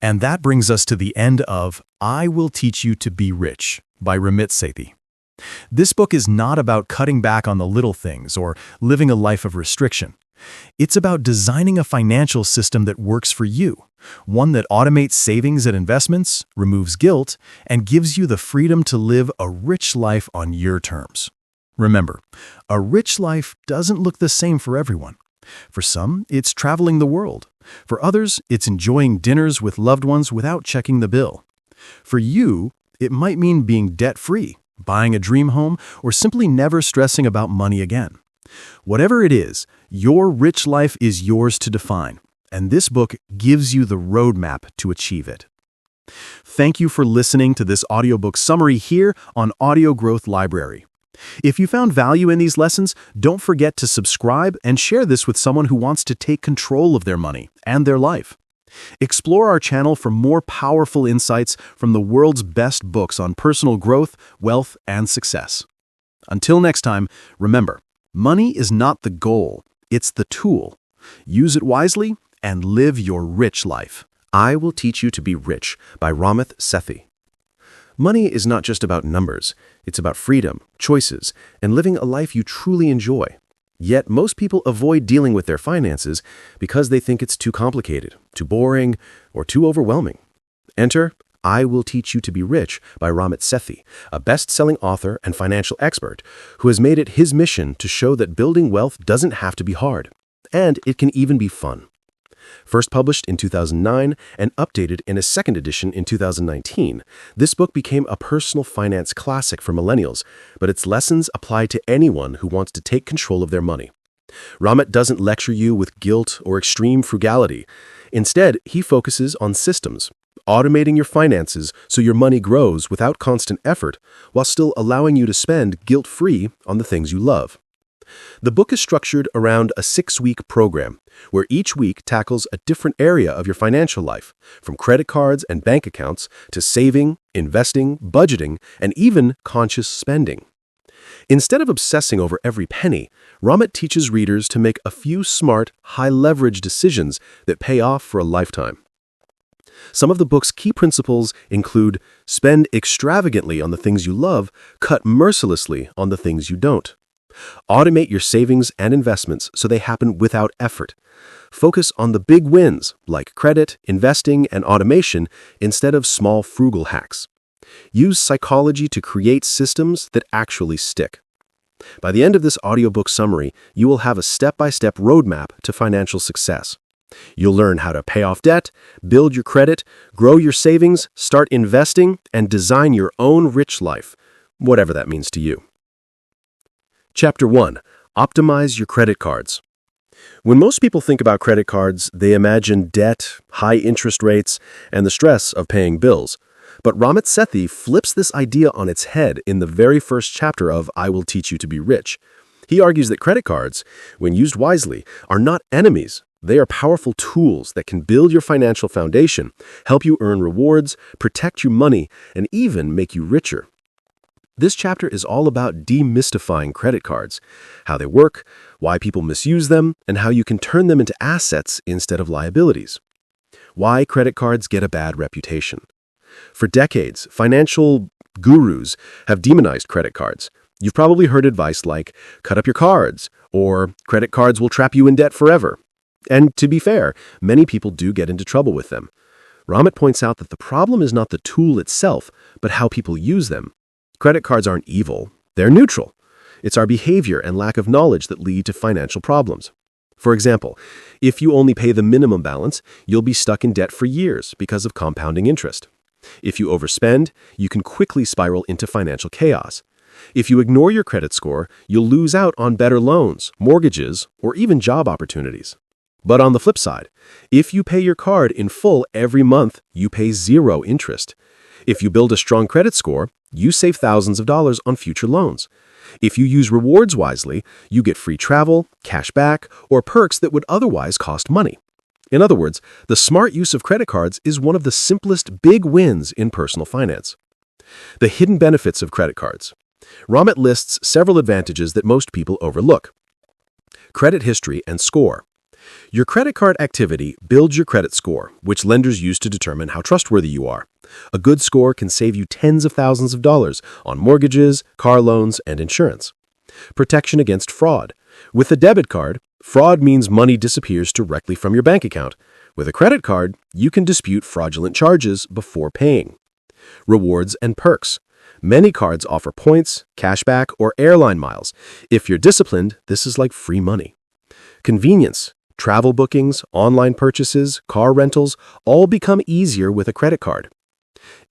And that brings us to the end of I Will Teach You to Be Rich by Ramit Sethi. This book is not about cutting back on the little things or living a life of restriction. It's about designing a financial system that works for you, one that automates savings and investments, removes guilt, and gives you the freedom to live a rich life on your terms. Remember, a rich life doesn't look the same for everyone. For some, it's traveling the world. For others, it's enjoying dinners with loved ones without checking the bill. For you, it might mean being debt-free, buying a dream home, or simply never stressing about money again. Whatever it is, your rich life is yours to define, and this book gives you the roadmap to achieve it. Thank you for listening to this audiobook summary here on Audio Growth Library. If you found value in these lessons, don't forget to subscribe and share this with someone who wants to take control of their money and their life. Explore our channel for more powerful insights from the world's best books on personal growth, wealth, and success. Until next time, remember, money is not the goal, it's the tool. Use it wisely and live your rich life. I Will Teach You to Be Rich by Ramit Sethi. Money is not just about numbers. It's about freedom, choices, and living a life you truly enjoy. Yet most people avoid dealing with their finances because they think it's too complicated, too boring, or too overwhelming. Enter I Will Teach You to Be Rich by Ramit Sethi, a best-selling author and financial expert who has made it his mission to show that building wealth doesn't have to be hard, and it can even be fun. First published in 2009 and updated in a second edition in 2019, this book became a personal finance classic for millennials, but its lessons apply to anyone who wants to take control of their money. Ramit doesn't lecture you with guilt or extreme frugality. Instead, he focuses on systems, automating your finances so your money grows without constant effort, while still allowing you to spend guilt-free on the things you love. The book is structured around a 6-week program, where each week tackles a different area of your financial life, from credit cards and bank accounts to saving, investing, budgeting, and even conscious spending. Instead of obsessing over every penny, Ramit teaches readers to make a few smart, high-leverage decisions that pay off for a lifetime. Some of the book's key principles include spend extravagantly on the things you love, cut mercilessly on the things you don't. Automate your savings and investments so they happen without effort. Focus on the big wins, like credit, investing, and automation, instead of small frugal hacks. Use psychology to create systems that actually stick. By the end of this audiobook summary, you will have a step-by-step roadmap to financial success. You'll learn how to pay off debt, build your credit, grow your savings, start investing, and design your own rich life, whatever that means to you. Chapter 1. Optimize your credit cards. When most people think about credit cards, they imagine debt, high interest rates, and the stress of paying bills. But Ramit Sethi flips this idea on its head in the very first chapter of I Will Teach You to Be Rich. He argues that credit cards, when used wisely, are not enemies. They are powerful tools that can build your financial foundation, help you earn rewards, protect your money, and even make you richer. This chapter is all about demystifying credit cards, how they work, why people misuse them, and how you can turn them into assets instead of liabilities. Why credit cards get a bad reputation. For decades, financial gurus have demonized credit cards. You've probably heard advice like, cut up your cards, or credit cards will trap you in debt forever. And to be fair, many people do get into trouble with them. Ramit points out that the problem is not the tool itself, but how people use them. Credit cards aren't evil, they're neutral. It's our behavior and lack of knowledge that lead to financial problems. For example, if you only pay the minimum balance, you'll be stuck in debt for years because of compounding interest. If you overspend, you can quickly spiral into financial chaos. If you ignore your credit score, you'll lose out on better loans, mortgages, or even job opportunities. But on the flip side, if you pay your card in full every month, you pay zero interest. If you build a strong credit score, you save thousands of dollars on future loans. If you use rewards wisely, you get free travel, cash back, or perks that would otherwise cost money. In other words, the smart use of credit cards is one of the simplest big wins in personal finance. The hidden benefits of credit cards. Ramit lists several advantages that most people overlook. Credit history and score. Your credit card activity builds your credit score, which lenders use to determine how trustworthy you are. A good score can save you tens of thousands of dollars on mortgages, car loans, and insurance. Protection against fraud. With a debit card, fraud means money disappears directly from your bank account. With a credit card, you can dispute fraudulent charges before paying. Rewards and perks. Many cards offer points, cashback, or airline miles. If you're disciplined, this is like free money. Convenience. Travel bookings, online purchases, car rentals all become easier with a credit card.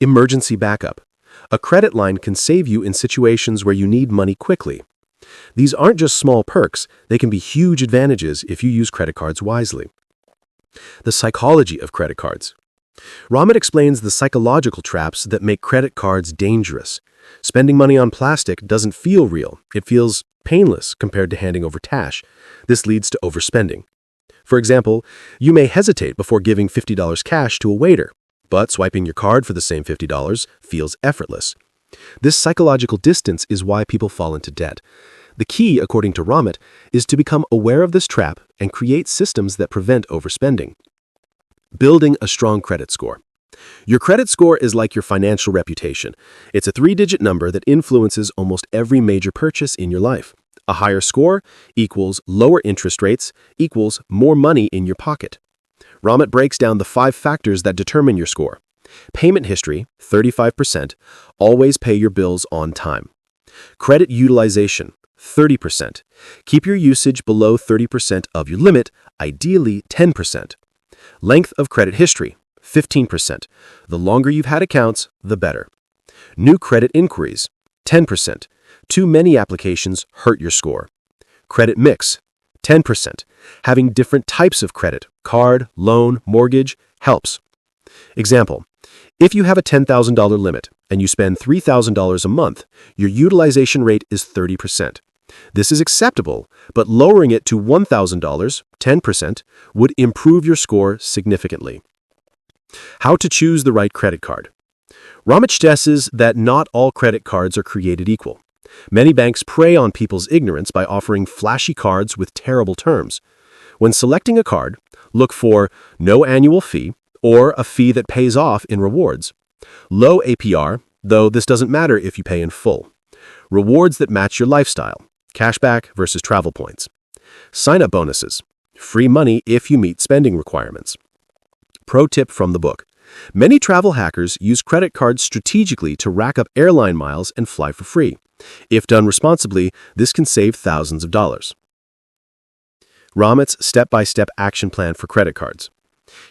Emergency backup. A credit line can save you in situations where you need money quickly. These aren't just small perks, they can be huge advantages if you use credit cards wisely. The psychology of credit cards. Ramit explains the psychological traps that make credit cards dangerous. Spending money on plastic doesn't feel real. It feels painless compared to handing over cash. This leads to overspending. For example, you may hesitate before giving $50 cash to a waiter, but swiping your card for the same $50 feels effortless. This psychological distance is why people fall into debt. The key, according to Ramit, is to become aware of this trap and create systems that prevent overspending. Building a strong credit score. Your credit score is like your financial reputation. It's a 3-digit number that influences almost every major purchase in your life. A higher score equals lower interest rates equals more money in your pocket. Ramit breaks down the 5 factors that determine your score. Payment history, 35%. Always pay your bills on time. Credit utilization, 30%. Keep your usage below 30% of your limit, ideally 10%. Length of credit history, 15%. The longer you've had accounts, the better. New credit inquiries, 10%. Too many applications hurt your score. Credit mix, 10%. Having different types of credit, card, loan, mortgage, helps. Example, if you have a $10,000 limit and you spend $3,000 a month, your utilization rate is 30%. This is acceptable, but lowering it to $1,000, 10%, would improve your score significantly. How to choose the right credit card. Ramit stresses that not all credit cards are created equal. Many banks prey on people's ignorance by offering flashy cards with terrible terms. When selecting a card, look for no annual fee or a fee that pays off in rewards. Low APR, though this doesn't matter if you pay in full. Rewards that match your lifestyle. Cashback versus travel points. Sign-up bonuses. Free money if you meet spending requirements. Pro tip from the book. Many travel hackers use credit cards strategically to rack up airline miles and fly for free. If done responsibly, this can save thousands of dollars. Ramit's step-by-step action plan for credit cards.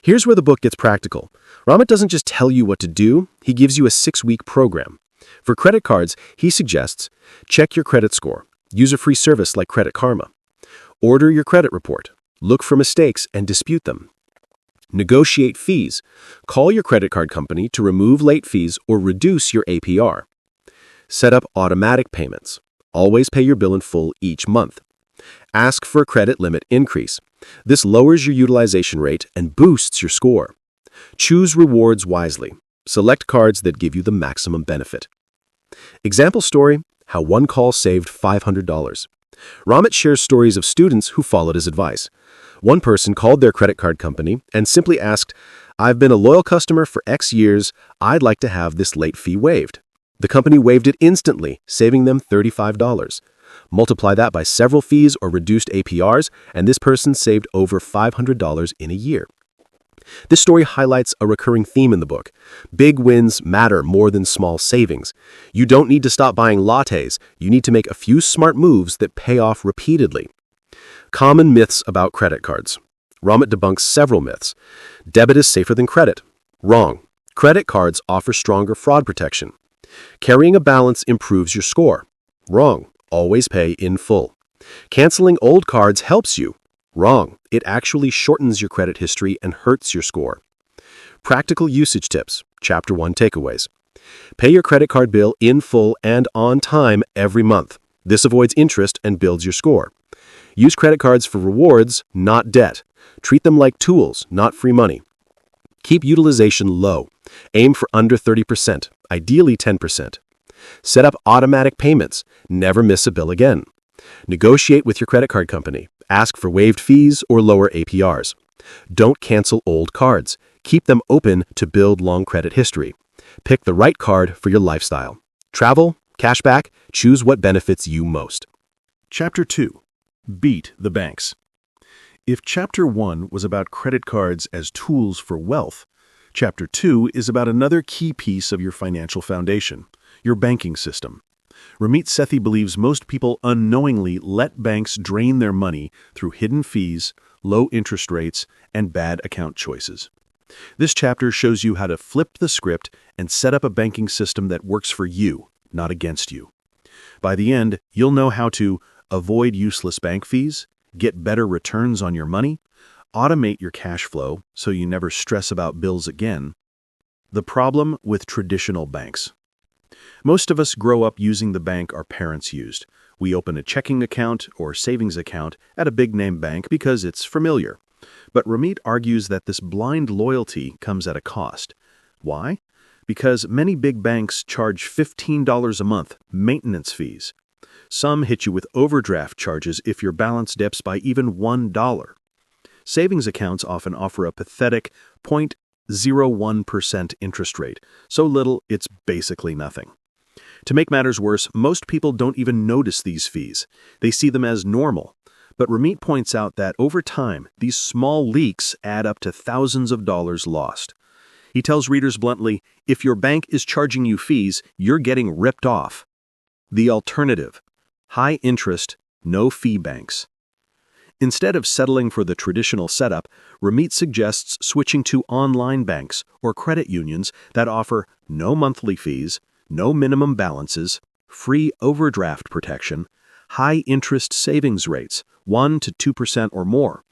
Here's where the book gets practical. Ramit doesn't just tell you what to do, he gives you a 6-week program. For credit cards, he suggests, check your credit score. Use a free service like Credit Karma. Order your credit report. Look for mistakes and dispute them. Negotiate fees. Call your credit card company to remove late fees or reduce your APR. Set up automatic payments. Always pay your bill in full each month. Ask for a credit limit increase. This lowers your utilization rate and boosts your score. Choose rewards wisely. Select cards that give you the maximum benefit. Example story, how one call saved $500. Ramit shares stories of students who followed his advice. One person called their credit card company and simply asked, "I've been a loyal customer for X years. I'd like to have this late fee waived." The company waived it instantly, saving them $35. Multiply that by several fees or reduced APRs, and this person saved over $500 in a year. This story highlights a recurring theme in the book. Big wins matter more than small savings. You don't need to stop buying lattes. You need to make a few smart moves that pay off repeatedly. Common myths about credit cards. Ramit debunks several myths. Debit is safer than credit. Wrong. Credit cards offer stronger fraud protection. Carrying a balance improves your score. Wrong. Always pay in full. Canceling old cards helps you. Wrong. It actually shortens your credit history and hurts your score. Practical usage tips. Chapter 1 takeaways. Pay your credit card bill in full and on time every month. This avoids interest and builds your score. Use credit cards for rewards, not debt. Treat them like tools, not free money. Keep utilization low. Aim for under 30%, ideally 10%. Set up automatic payments. Never miss a bill again. Negotiate with your credit card company. Ask for waived fees or lower APRs. Don't cancel old cards. Keep them open to build long credit history. Pick the right card for your lifestyle. Travel, cashback, choose what benefits you most. Chapter 2. Beat the Banks. If Chapter 1 was about credit cards as tools for wealth, Chapter 2 is about another key piece of your financial foundation, your banking system. Ramit Sethi believes most people unknowingly let banks drain their money through hidden fees, low interest rates, and bad account choices. This chapter shows you how to flip the script and set up a banking system that works for you, not against you. By the end, you'll know how to avoid useless bank fees, get better returns on your money, automate your cash flow so you never stress about bills again. The problem with traditional banks. Most of us grow up using the bank our parents used. We open a checking account or savings account at a big-name bank because it's familiar. But Ramit argues that this blind loyalty comes at a cost. Why? Because many big banks charge $15 a month maintenance fees. Some hit you with overdraft charges if your balance dips by even $1. Savings accounts often offer a pathetic 0.01% interest rate, so little it's basically nothing. To make matters worse, most people don't even notice these fees. They see them as normal. But Ramit points out that over time, these small leaks add up to thousands of dollars lost. He tells readers bluntly, if your bank is charging you fees, you're getting ripped off. The alternative: high interest, no fee banks. Instead of settling for the traditional setup, Ramit suggests switching to online banks or credit unions that offer no monthly fees, no minimum balances, free overdraft protection, high-interest savings rates, 1 to 2% or more.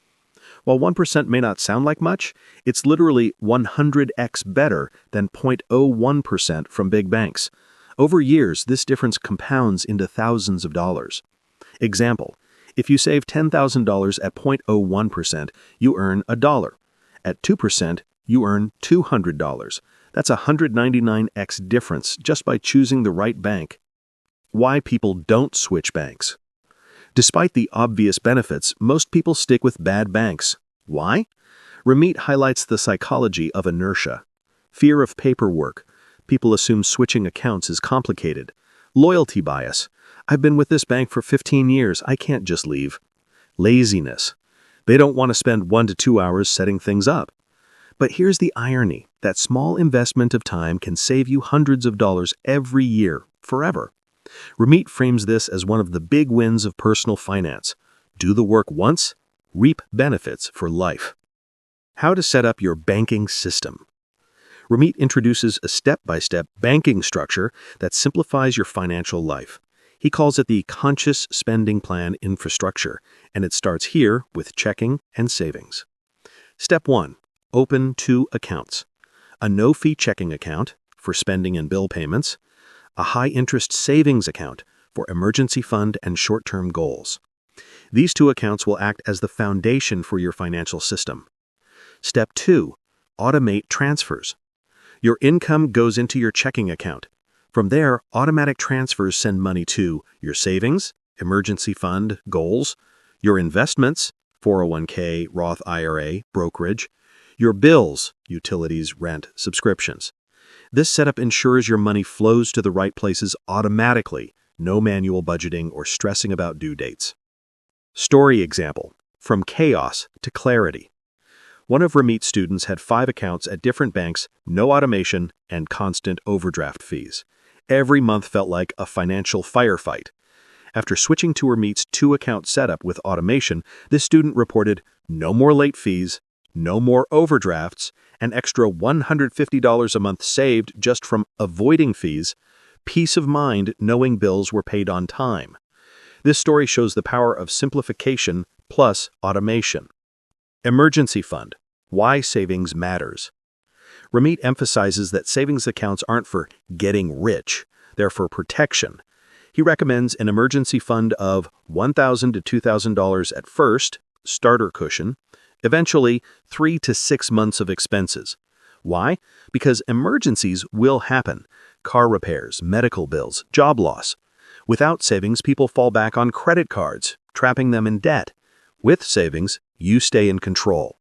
While 1% may not sound like much, it's literally 100x better than 0.01% from big banks. Over years, this difference compounds into thousands of dollars. Example: if you save $10,000 at 0.01%, you earn $1. At 2%, you earn $200. That's a 199x difference just by choosing the right bank. Why people don't switch banks. Despite the obvious benefits, most people stick with bad banks. Why? Ramit highlights the psychology of inertia. Fear of paperwork. People assume switching accounts is complicated. Loyalty bias. I've been with this bank for 15 years, I can't just leave. Laziness. They don't want to spend 1 to 2 hours setting things up. But here's the irony. That small investment of time can save you hundreds of dollars every year, forever. Ramit frames this as one of the big wins of personal finance. Do the work once, reap benefits for life. How to set up your banking system. Ramit introduces a step-by-step banking structure that simplifies your financial life. He calls it the conscious spending plan infrastructure, and it starts here with checking and savings. Step 1. Open 2 accounts. A no-fee checking account for spending and bill payments, a high-interest savings account for emergency fund and short-term goals. These 2 accounts will act as the foundation for your financial system. Step 2. Automate transfers. Your income goes into your checking account. From there, automatic transfers send money to your savings, emergency fund, goals, your investments, 401k, Roth IRA, brokerage, your bills, utilities, rent, subscriptions. This setup ensures your money flows to the right places automatically, no manual budgeting or stressing about due dates. Story example: from chaos to clarity. One of Ramit's students had 5 accounts at different banks, no automation, and constant overdraft fees. Every month felt like a financial firefight. After switching to Ramit's 2-account setup with automation, this student reported no more late fees, no more overdrafts, an extra $150 a month saved just from avoiding fees, peace of mind knowing bills were paid on time. This story shows the power of simplification plus automation. Emergency fund. Why savings matters. Ramit emphasizes that savings accounts aren't for getting rich, they're for protection. He recommends an emergency fund of $1,000 to $2,000 at first, starter cushion, eventually 3 to 6 months of expenses. Why? Because emergencies will happen. Car repairs, medical bills, job loss. Without savings, people fall back on credit cards, trapping them in debt. With savings, you stay in control.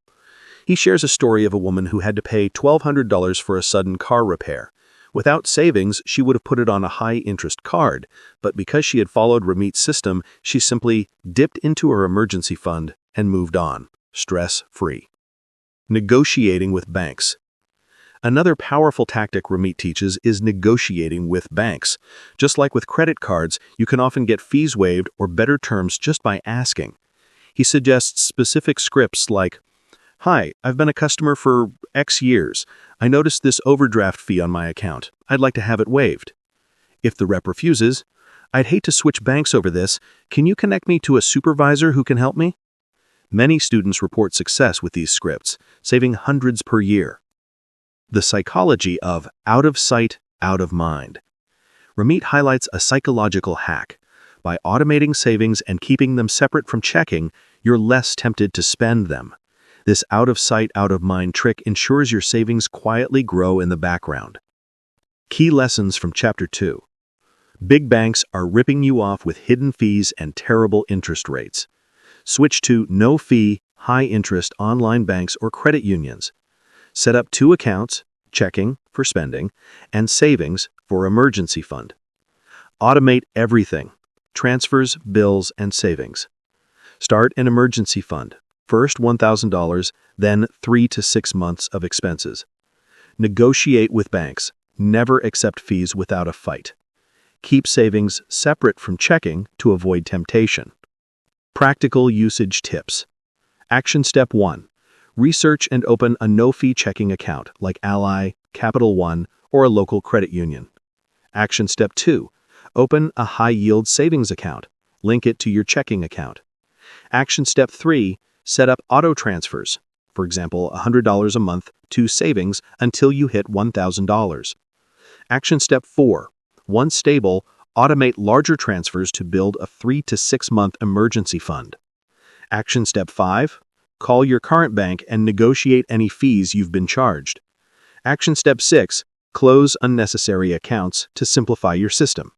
He shares a story of a woman who had to pay $1,200 for a sudden car repair. Without savings, she would have put it on a high-interest card, but because she had followed Ramit's system, she simply dipped into her emergency fund and moved on, stress-free. Negotiating with banks. Another powerful tactic Ramit teaches is negotiating with banks. Just like with credit cards, you can often get fees waived or better terms just by asking. He suggests specific scripts like, "Hi, I've been a customer for X years. I noticed this overdraft fee on my account. I'd like to have it waived." If the rep refuses, "I'd hate to switch banks over this. Can you connect me to a supervisor who can help me?" Many students report success with these scripts, saving hundreds per year. The psychology of out of sight, out of mind. Ramit highlights a psychological hack. By automating savings and keeping them separate from checking, you're less tempted to spend them. This out of sight, out of mind trick ensures your savings quietly grow in the background. Key lessons from Chapter 2. Big banks are ripping you off with hidden fees and terrible interest rates. Switch to no-fee, high-interest online banks or credit unions. Set up 2 accounts, checking for spending, and savings for emergency fund. Automate everything, transfers, bills, and savings. Start an emergency fund. First $1,000, then 3 to 6 months of expenses. Negotiate with banks. Never accept fees without a fight. Keep savings separate from checking to avoid temptation. Practical usage tips. Action Step 1. Research and open a no-fee checking account like Ally, Capital One, or a local credit union. Action Step 2. Open a high-yield savings account. Link it to your checking account. Action Step 3. Set up auto transfers, for example, $100 a month to savings until you hit $1,000. Action Step 4. Once stable, automate larger transfers to build a 3 to 6 month emergency fund. Action Step 5. Call your current bank and negotiate any fees you've been charged. Action Step 6. Close unnecessary accounts to simplify your system.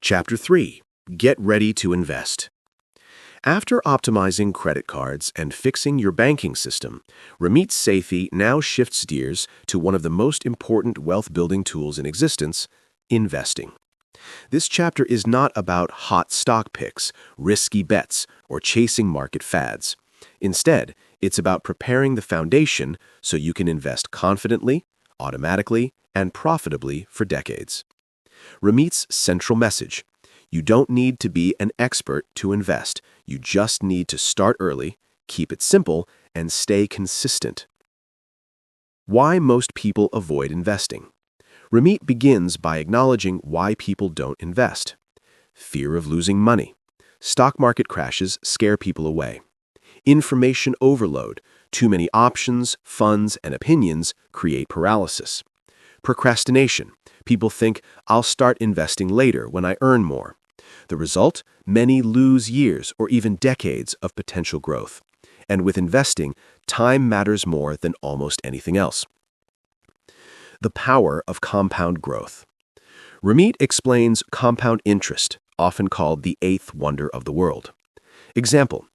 Chapter 3. Get ready to invest. After optimizing credit cards and fixing your banking system, Ramit Sethi now shifts gears to one of the most important wealth-building tools in existence, investing. This chapter is not about hot stock picks, risky bets, or chasing market fads. Instead, it's about preparing the foundation so you can invest confidently, automatically, and profitably for decades. Ramit's central message: you don't need to be an expert to invest. You just need to start early, keep it simple, and stay consistent. Why most people avoid investing. Ramit begins by acknowledging why people don't invest. Fear of losing money. Stock market crashes scare people away. Information overload. Too many options, funds, and opinions create paralysis. Procrastination. People think, I'll start investing later when I earn more. The result? Many lose years or even decades of potential growth. And with investing, time matters more than almost anything else. The power of compound growth. Ramit explains compound interest, often called the eighth wonder of the world. Example: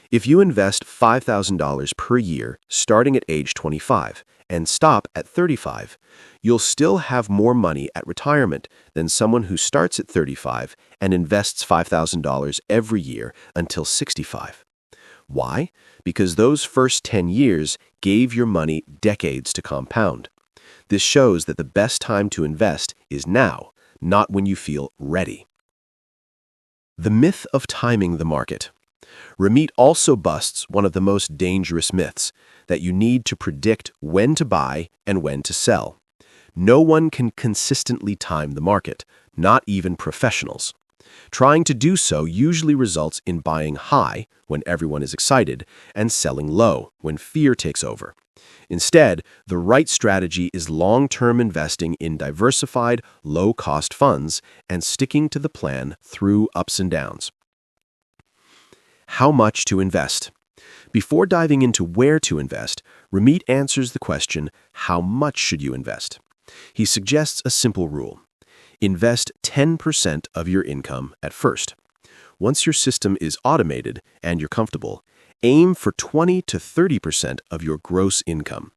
if you invest $5,000 per year starting at age 25 and stop at 35, you'll still have more money at retirement than someone who starts at 35 and invests $5,000 every year until 65. Why? Because those first 10 years gave your money decades to compound. This shows that the best time to invest is now, not when you feel ready. The myth of timing the market. Ramit also busts one of the most dangerous myths, that you need to predict when to buy and when to sell. No one can consistently time the market, not even professionals. Trying to do so usually results in buying high when everyone is excited and selling low when fear takes over. Instead, the right strategy is long-term investing in diversified, low-cost funds and sticking to the plan through ups and downs. How much to invest? Before diving into where to invest, Ramit answers the question, how much should you invest? He suggests a simple rule. Invest 10% of your income at first. Once your system is automated and you're comfortable, aim for 20 to 30% of your gross income.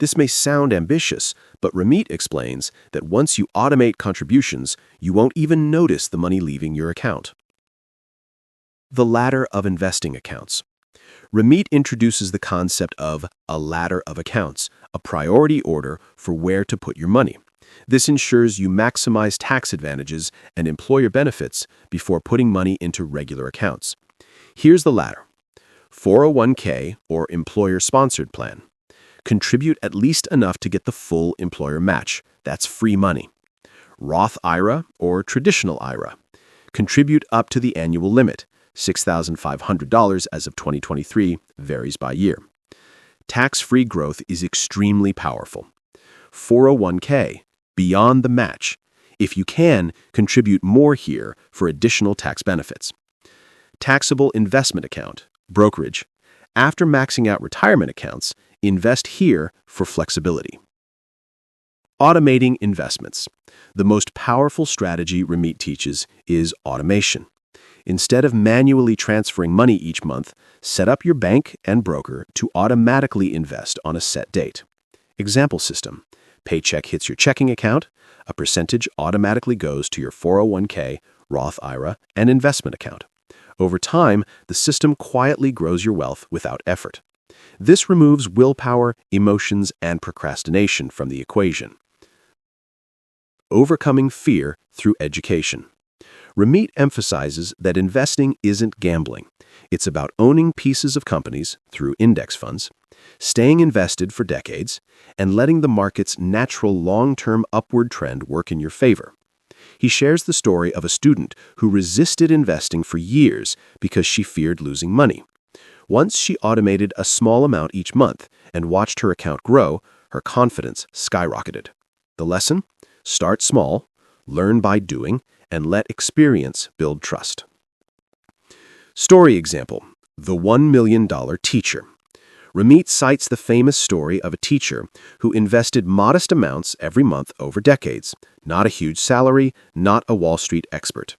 This may sound ambitious, but Ramit explains that once you automate contributions, you won't even notice the money leaving your account. The ladder of investing accounts. Ramit introduces the concept of a ladder of accounts, a priority order for where to put your money. This ensures you maximize tax advantages and employer benefits before putting money into regular accounts. Here's the ladder. 401k or employer-sponsored plan. Contribute at least enough to get the full employer match. That's free money. Roth IRA or traditional IRA. Contribute up to the annual limit. $6,500 as of 2023, varies by year. Tax-free growth is extremely powerful. 401k, beyond the match. If you can, contribute more here for additional tax benefits. Taxable investment account, brokerage. After maxing out retirement accounts, invest here for flexibility. Automating investments. The most powerful strategy Ramit teaches is automation. Instead of manually transferring money each month, set up your bank and broker to automatically invest on a set date. Example system. Paycheck hits your checking account, a percentage automatically goes to your 401k, Roth IRA, and investment account. Over time, the system quietly grows your wealth without effort. This removes willpower, emotions, and procrastination from the equation. Overcoming fear through education. Ramit emphasizes that investing isn't gambling. It's about owning pieces of companies through index funds, staying invested for decades, and letting the market's natural long-term upward trend work in your favor. He shares the story of a student who resisted investing for years because she feared losing money. Once she automated a small amount each month and watched her account grow, her confidence skyrocketed. The lesson? Start small, learn by doing, and let experience build trust. Story example: the $1 million teacher. Ramit cites the famous story of a teacher who invested modest amounts every month over decades. Not a huge salary, not a Wall Street expert.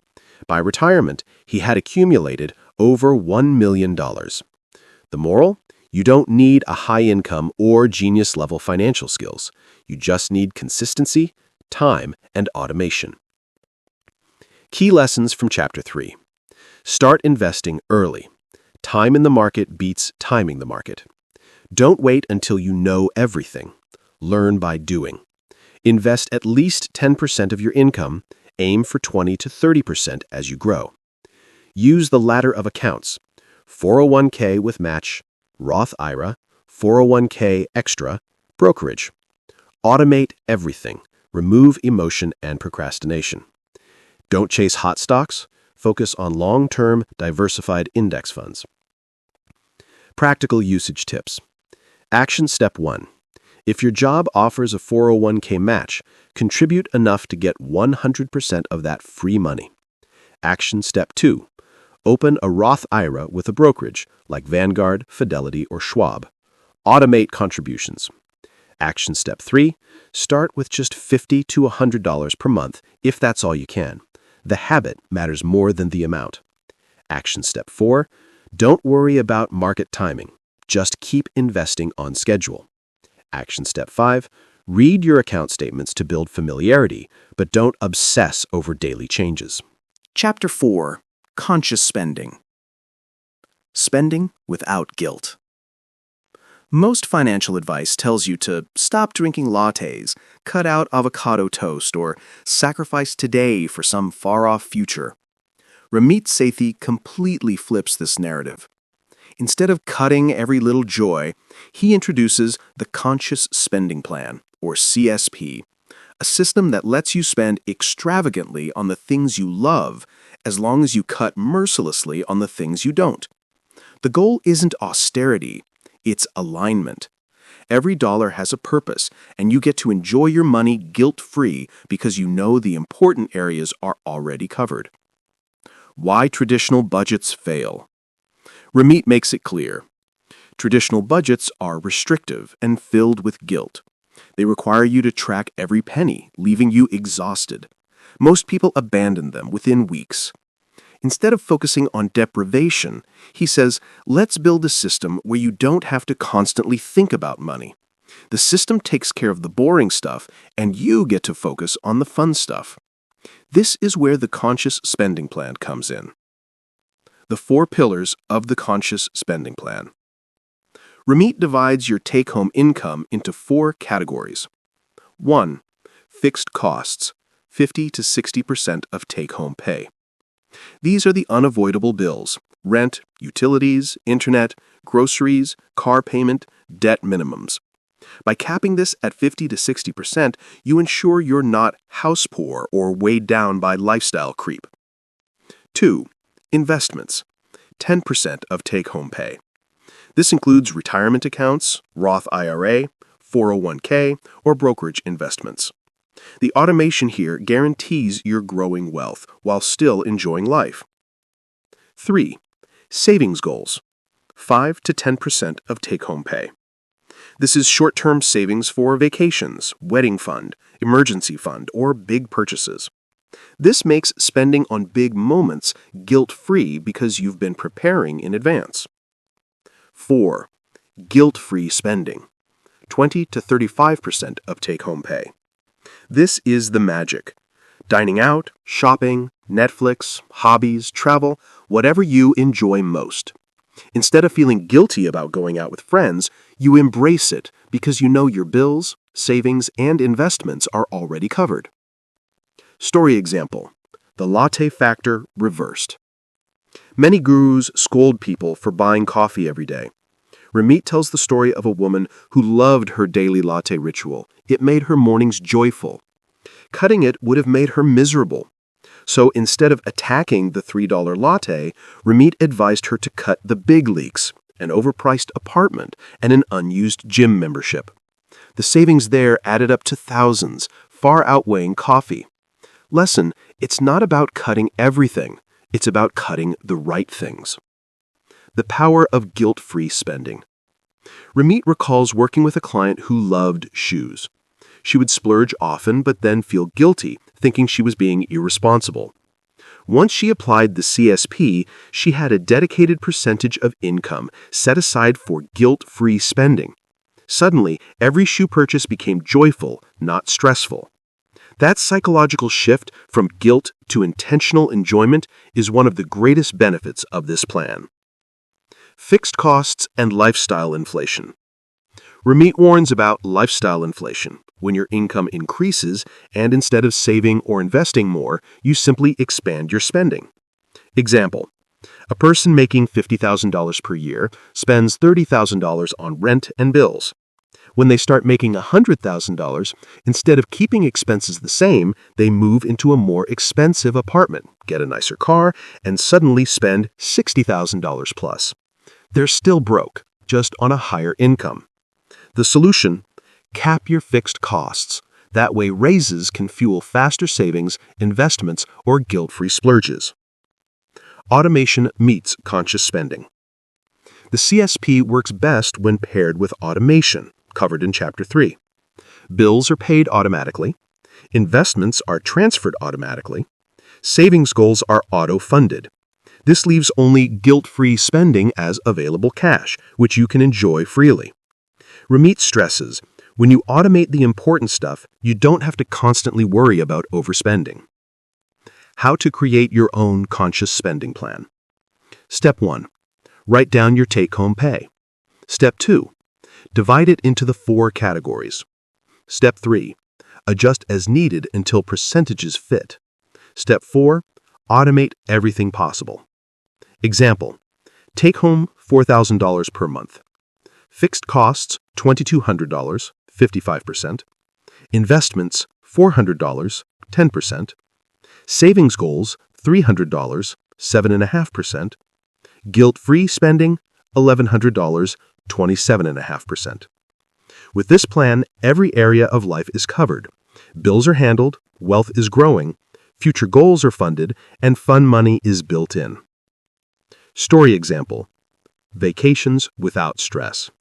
By retirement, he had accumulated over $1 million. The moral? You don't need a high income or genius-level financial skills. You just need consistency, time, and automation. Key lessons from Chapter 3. Start investing early. Time in the market beats timing the market. Don't wait until you know everything. Learn by doing. Invest at least 10% of your income. Aim for 20 to 30% as you grow. Use the ladder of accounts: 401k with match, Roth IRA, 401k extra, brokerage. Automate everything. Remove emotion and procrastination. Don't chase hot stocks. Focus on long-term, diversified index funds. Practical usage tips. Action step 1. If your job offers a 401k match, contribute enough to get 100% of that free money. Action step 2. Open a Roth IRA with a brokerage like Vanguard, Fidelity, or Schwab. Automate contributions. Action step 3. Start with just $50 to $100 per month if that's all you can. The habit matters more than the amount. Action step 4. Don't worry about market timing. Just keep investing on schedule. Action step 5. Read your account statements to build familiarity, but don't obsess over daily changes. Chapter 4. Conscious Spending. Spending without guilt. Most financial advice tells you to stop drinking lattes, cut out avocado toast, or sacrifice today for some far-off future. Ramit Sethi completely flips this narrative. Instead of cutting every little joy, he introduces the Conscious Spending Plan, or CSP, a system that lets you spend extravagantly on the things you love as long as you cut mercilessly on the things you don't. The goal isn't austerity, it's alignment. Every dollar has a purpose, and you get to enjoy your money guilt-free because you know the important areas are already covered. Why traditional budgets fail. Ramit makes it clear. Traditional budgets are restrictive and filled with guilt. They require you to track every penny, leaving you exhausted. Most people abandon them within weeks. Instead of focusing on deprivation, he says, let's build a system where you don't have to constantly think about money. The system takes care of the boring stuff, and you get to focus on the fun stuff. This is where the Conscious Spending Plan comes in. The 4 pillars of the Conscious Spending Plan. Ramit divides your take-home income into 4 categories. 1. Fixed costs, 50 to 60% of take-home pay. These are the unavoidable bills: rent, utilities, internet, groceries, car payment, debt minimums. By capping this at 50 to 60%, you ensure you're not house poor or weighed down by lifestyle creep. 2. Investments, 10% of take-home pay. This includes retirement accounts, Roth IRA, 401k, or brokerage investments. The automation here guarantees you're growing wealth while still enjoying life. 3. Savings goals, 5 to 10% of take-home pay. This is short-term savings for vacations, wedding fund, emergency fund, or big purchases. This makes spending on big moments guilt-free because you've been preparing in advance. 4. Guilt-free spending, 20 to 35% of take-home pay. This is the magic. Dining out, shopping, Netflix, hobbies, travel, whatever you enjoy most. Instead of feeling guilty about going out with friends, you embrace it because you know your bills, savings, and investments are already covered. Story example: the latte factor reversed. Many gurus scold people for buying coffee every day. Ramit tells the story of a woman who loved her daily latte ritual. It made her mornings joyful. Cutting it would have made her miserable. So instead of attacking the $3 latte, Ramit advised her to cut the big leaks, an overpriced apartment, and an unused gym membership. The savings there added up to thousands, far outweighing coffee. Lesson: it's not about cutting everything. It's about cutting the right things. The power of guilt-free spending. Ramit recalls working with a client who loved shoes. She would splurge often but then feel guilty, thinking she was being irresponsible. Once she applied the CSP, she had a dedicated percentage of income set aside for guilt-free spending. Suddenly, every shoe purchase became joyful, not stressful. That psychological shift from guilt to intentional enjoyment is one of the greatest benefits of this plan. Fixed costs and lifestyle inflation. Ramit warns about lifestyle inflation, when your income increases and instead of saving or investing more, you simply expand your spending. Example: a person making $50,000 per year spends $30,000 on rent and bills. When they start making $100,000, instead of keeping expenses the same, they move into a more expensive apartment, get a nicer car, and suddenly spend $60,000 plus. They're still broke, just on a higher income. The solution: cap your fixed costs. That way raises can fuel faster savings, investments, or guilt-free splurges. Automation meets conscious spending. The CSP works best when paired with automation, covered in Chapter 3. Bills are paid automatically. Investments are transferred automatically. Savings goals are auto-funded. This leaves only guilt-free spending as available cash, which you can enjoy freely. Ramit stresses, when you automate the important stuff, you don't have to constantly worry about overspending. How to create your own conscious spending plan. Step 1. Write down your take-home pay. Step 2. Divide it into the 4 categories. Step 3. Adjust as needed until percentages fit. Step 4. Automate everything possible. Example: take home $4,000 per month. Fixed costs $2,200, 55%. Investments $400, 10%. Savings goals $300, 7.5%. Guilt-free spending $1,100, 27.5%. With this plan, every area of life is covered. Bills are handled, wealth is growing, future goals are funded, and fun money is built in. Story example: vacations without stress.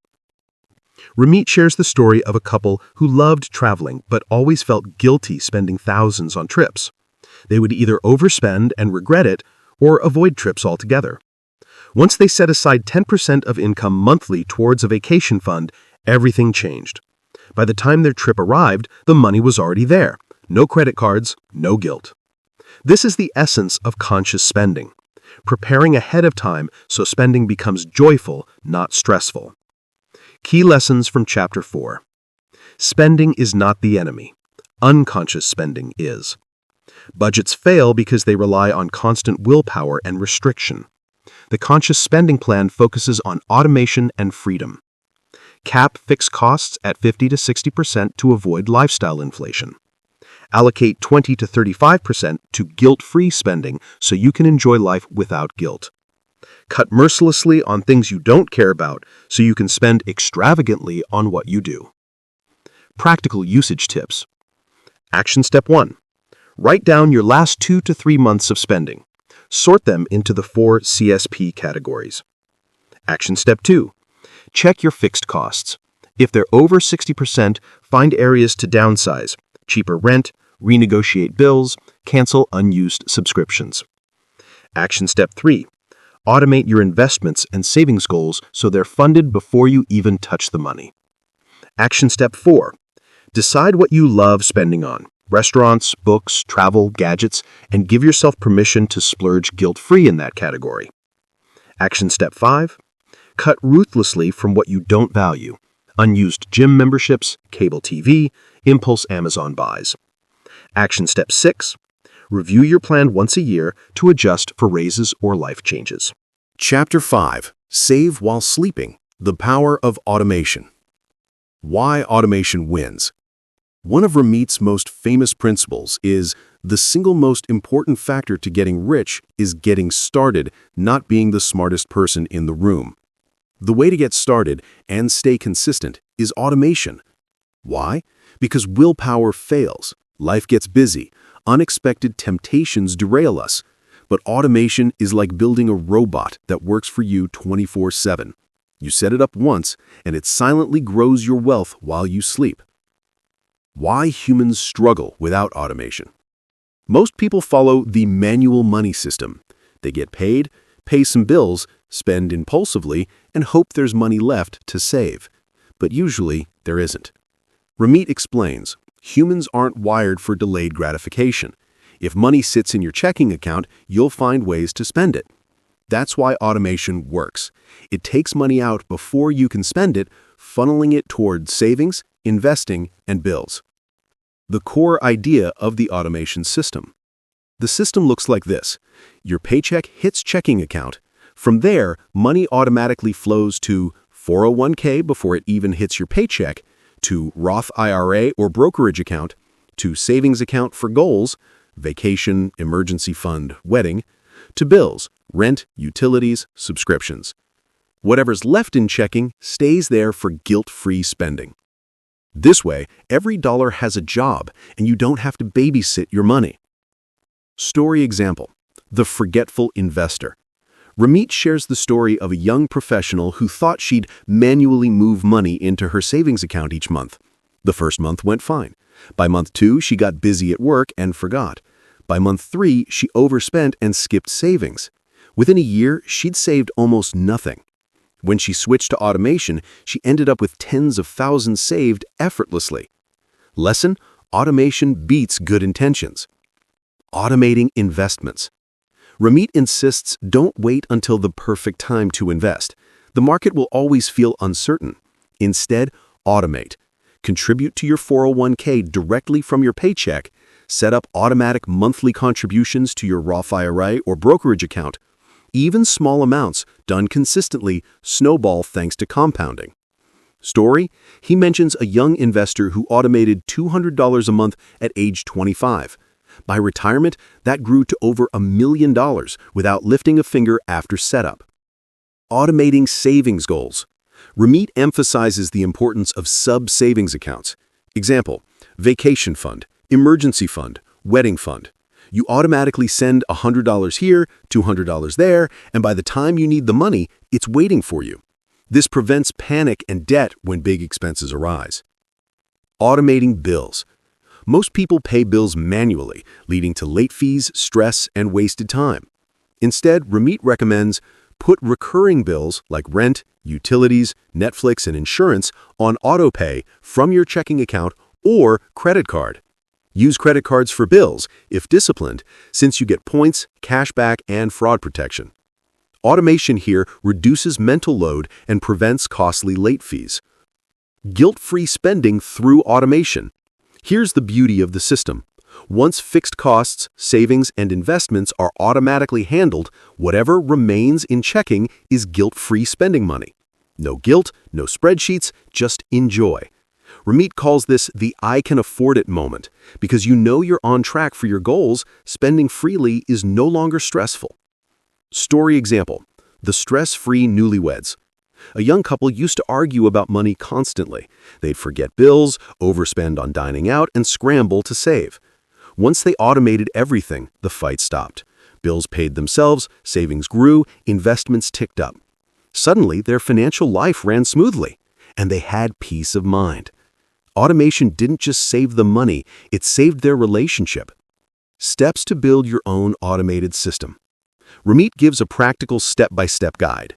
Ramit shares the story of a couple who loved traveling but always felt guilty spending thousands on trips. They would either overspend and regret it or avoid trips altogether. Once they set aside 10% of income monthly towards a vacation fund, everything changed. By the time their trip arrived, the money was already there. No credit cards, no guilt. This is the essence of conscious spending. Preparing ahead of time so spending becomes joyful, not stressful. Key lessons from Chapter 4. Spending is not the enemy. Unconscious spending is. Budgets fail because they rely on constant willpower and restriction. The conscious spending plan focuses on automation and freedom. Cap fixed costs at 50 to 60% to avoid lifestyle inflation. Allocate 20 to 35% to guilt-free spending so you can enjoy life without guilt. Cut mercilessly on things you don't care about so you can spend extravagantly on what you do. Practical usage tips. Action step 1. Write down your last 2 to 3 months of spending. Sort them into the 4 CSP categories. Action step 2. Check your fixed costs. If they're over 60%, find areas to downsize: cheaper rent, renegotiate bills, cancel unused subscriptions. Action step 3. Automate your investments and savings goals so they're funded before you even touch the money. Action step 4. Decide what you love spending on: restaurants, books, travel, gadgets, and give yourself permission to splurge guilt-free in that category. Action step 5. Cut ruthlessly from what you don't value: unused gym memberships, cable TV, impulse Amazon buys. Action step 6. Review your plan once a year to adjust for raises or life changes. Chapter 5. Save while sleeping. The power of automation. Why automation wins. One of Ramit's most famous principles is the single most important factor to getting rich is getting started, not being the smartest person in the room. The way to get started and stay consistent is automation. Why? Because willpower fails, life gets busy, unexpected temptations derail us. But automation is like building a robot that works for you 24/7. You set it up once, and it silently grows your wealth while you sleep. Why humans struggle without automation. Most people follow the manual money system. They get paid, pay some bills, spend impulsively, and hope there's money left to save. But usually, there isn't. Ramit explains, humans aren't wired for delayed gratification. If money sits in your checking account, you'll find ways to spend it. That's why automation works. It takes money out before you can spend it, funneling it toward savings, investing, and bills. The core idea of the automation system. The system looks like this. Your paycheck hits checking account. From there, money automatically flows to 401k before it even hits your paycheck, to Roth IRA or brokerage account, to savings account for goals, vacation, emergency fund, wedding, to bills, rent, utilities, subscriptions. Whatever's left in checking stays there for guilt-free spending. This way, every dollar has a job, and you don't have to babysit your money. Story example: the forgetful investor. Ramit shares the story of a young professional who thought she'd manually move money into her savings account each month. The first month went fine. By month 2, she got busy at work and forgot. By month 3, she overspent and skipped savings. Within a year, she'd saved almost nothing. When she switched to automation, she ended up with tens of thousands saved effortlessly. Lesson: automation beats good intentions. Automating investments. Ramit insists, don't wait until the perfect time to invest. The market will always feel uncertain. Instead, automate. Contribute to your 401k directly from your paycheck. Set up automatic monthly contributions to your Roth IRA or brokerage account. Even small amounts, done consistently, snowball thanks to compounding. Story: he mentions a young investor who automated $200 a month at age 25. By retirement, that grew to over $1 million without lifting a finger after setup. Automating savings goals. Ramit emphasizes the importance of sub-savings accounts. Example: vacation fund, emergency fund, wedding fund. You automatically send $100 here, $200 there, and by the time you need the money, it's waiting for you. This prevents panic and debt when big expenses arise. Automating bills. Most people pay bills manually, leading to late fees, stress, and wasted time. Instead, Ramit recommends put recurring bills like rent, utilities, Netflix, and insurance on autopay from your checking account or credit card. Use credit cards for bills, if disciplined, since you get points, cashback, and fraud protection. Automation here reduces mental load and prevents costly late fees. Guilt-free spending through automation. Here's the beauty of the system. Once fixed costs, savings, and investments are automatically handled, whatever remains in checking is guilt-free spending money. No guilt, no spreadsheets, just enjoy. Ramit calls this the "I can afford it" moment. Because you know you're on track for your goals, spending freely is no longer stressful. Story example: the stress-free newlyweds. A young couple used to argue about money constantly. They'd forget bills, overspend on dining out, and scramble to save. Once they automated everything, the fight stopped. Bills paid themselves, savings grew, investments ticked up. Suddenly, their financial life ran smoothly, and they had peace of mind. Automation didn't just save them money, it saved their relationship. Steps to build your own automated system. Ramit gives a practical step-by-step guide.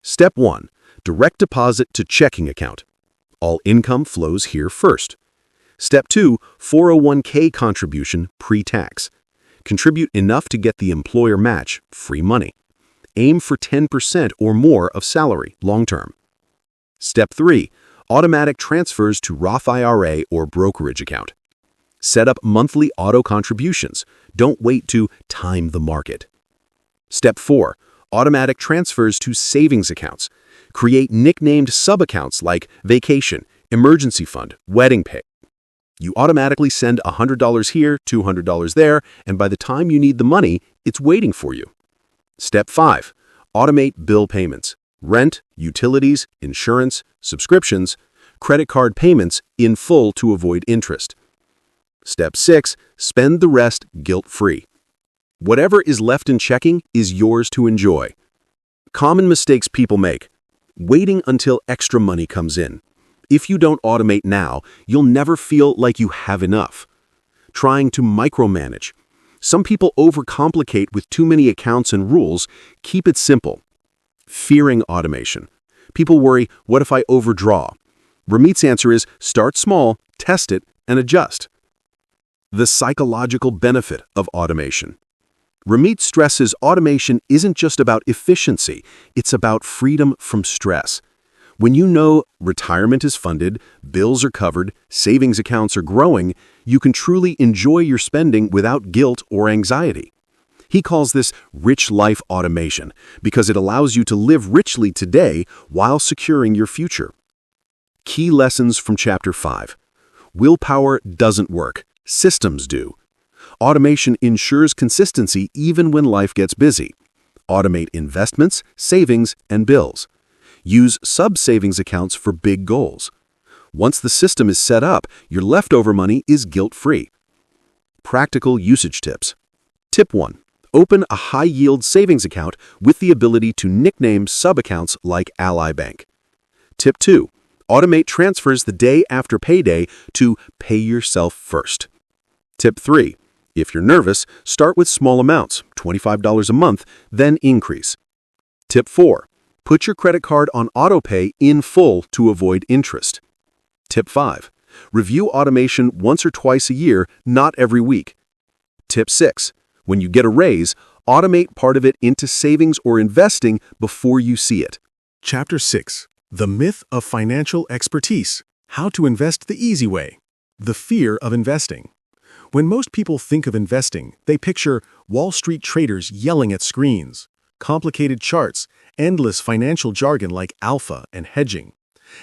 Step 1. Direct deposit to checking account. All income flows here first. Step 2. 401k contribution pre-tax. Contribute enough to get the employer match, free money. Aim for 10% or more of salary, long-term. Step 3. Automatic transfers to Roth IRA or brokerage account. Set up monthly auto contributions. Don't wait to time the market. Step 4. Automatic transfers to savings accounts. Create nicknamed sub-accounts like vacation, emergency fund, wedding pay. You automatically send $100 here, $200 there, and by the time you need the money, it's waiting for you. Step 5. Automate bill payments. Rent, utilities, insurance, subscriptions, credit card payments in full to avoid interest. Step 6. Spend the rest guilt-free. Whatever is left in checking is yours to enjoy. Common mistakes people make. Waiting until extra money comes in. If you don't automate now, you'll never feel like you have enough. Trying to micromanage. Some people overcomplicate with too many accounts and rules. Keep it simple. Fearing automation. People worry, what if I overdraw? Ramit's answer is start small, test it, and adjust. The psychological benefit of automation. Ramit stresses automation isn't just about efficiency, it's about freedom from stress. When you know retirement is funded, bills are covered, savings accounts are growing, you can truly enjoy your spending without guilt or anxiety. He calls this rich life automation because it allows you to live richly today while securing your future. Key lessons from Chapter 5. Willpower doesn't work. Systems do. Automation ensures consistency even when life gets busy. Automate investments, savings, and bills. Use sub-savings accounts for big goals. Once the system is set up, your leftover money is guilt-free. Practical usage tips. Tip 1. Open a high-yield savings account with the ability to nickname sub-accounts like Ally Bank. Tip 2. Automate transfers the day after payday to pay yourself first. Tip 3. If you're nervous, start with small amounts, $25 a month, then increase. Tip 4. Put your credit card on autopay in full to avoid interest. Tip 5. Review automation once or twice a year, not every week. Tip 6. When you get a raise, automate part of it into savings or investing before you see it. Chapter 6. The Myth of Financial Expertise. How to Invest the Easy Way. The Fear of Investing. When most people think of investing, they picture Wall Street traders yelling at screens, complicated charts, endless financial jargon like alpha and hedging.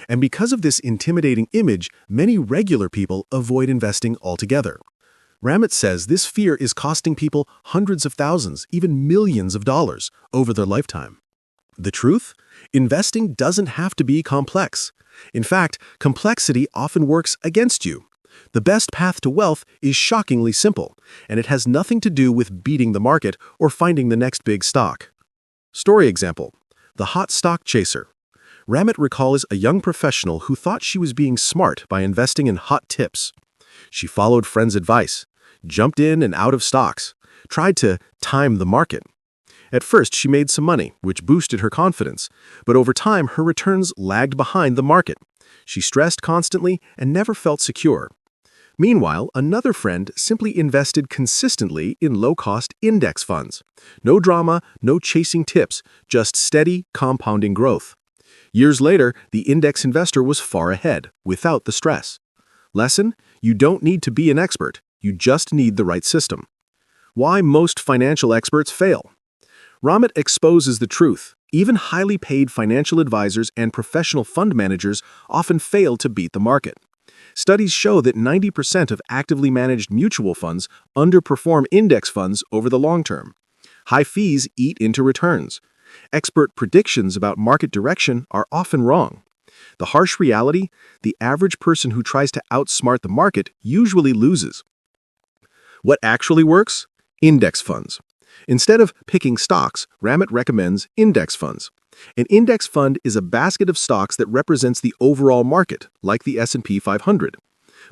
And because of this intimidating image, many regular people avoid investing altogether. Ramit says this fear is costing people hundreds of thousands, even millions of dollars over their lifetime. The truth? Investing doesn't have to be complex. In fact, complexity often works against you. The best path to wealth is shockingly simple, and it has nothing to do with beating the market or finding the next big stock. Story example: the hot stock chaser. Ramit recalls a young professional who thought she was being smart by investing in hot tips. She followed friends' advice, jumped in and out of stocks, tried to time the market. At first, she made some money, which boosted her confidence, but over time, her returns lagged behind the market. She stressed constantly and never felt secure. Meanwhile, another friend simply invested consistently in low-cost index funds. No drama, no chasing tips, just steady, compounding growth. Years later, the index investor was far ahead, without the stress. Lesson: you don't need to be an expert, you just need the right system. Why most financial experts fail. Ramit exposes the truth. Even highly paid financial advisors and professional fund managers often fail to beat the market. Studies show that 90% of actively managed mutual funds underperform index funds over the long term. High fees eat into returns. Expert predictions about market direction are often wrong. The harsh reality: the average person who tries to outsmart the market usually loses. What actually works? Index funds. Instead of picking stocks, Ramit recommends index funds. An index fund is a basket of stocks that represents the overall market, like the S&P 500.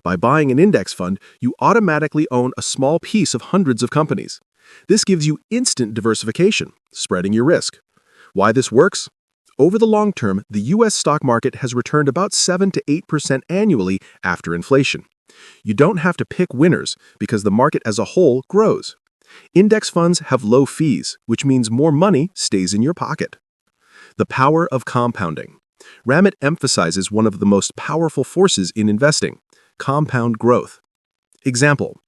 By buying an index fund, you automatically own a small piece of hundreds of companies. This gives you instant diversification, spreading your risk. Why this works? Over the long term, the U.S. stock market has returned about 7 to 8% annually after inflation. You don't have to pick winners because the market as a whole grows. Index funds have low fees, which means more money stays in your pocket. The power of compounding. Ramit emphasizes one of the most powerful forces in investing: compound growth. Example: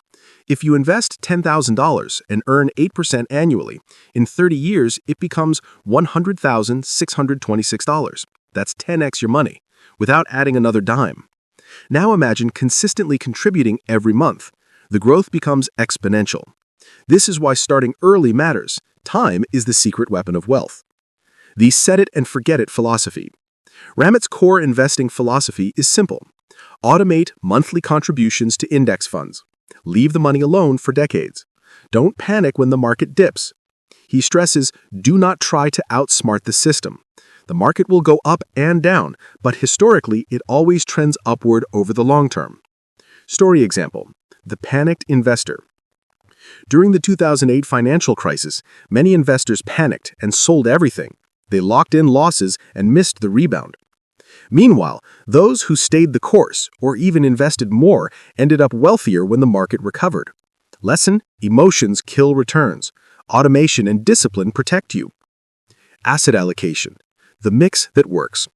if you invest $10,000 and earn 8% annually, in 30 years it becomes $100,626. That's 10x your money, without adding another dime. Now imagine consistently contributing every month. The growth becomes exponential. This is why starting early matters. Time is the secret weapon of wealth. The set-it-and-forget-it philosophy. Ramit's core investing philosophy is simple. Automate monthly contributions to index funds. Leave the money alone for decades. Don't panic when the market dips. He stresses, do not try to outsmart the system. The market will go up and down, but historically it always trends upward over the long term. Story example: the panicked investor. During the 2008 financial crisis, many investors panicked and sold everything. They locked in losses and missed the rebound. Meanwhile, those who stayed the course or even invested more ended up wealthier when the market recovered. Lesson: emotions kill returns. Automation and discipline protect you. Asset allocation, the mix that works.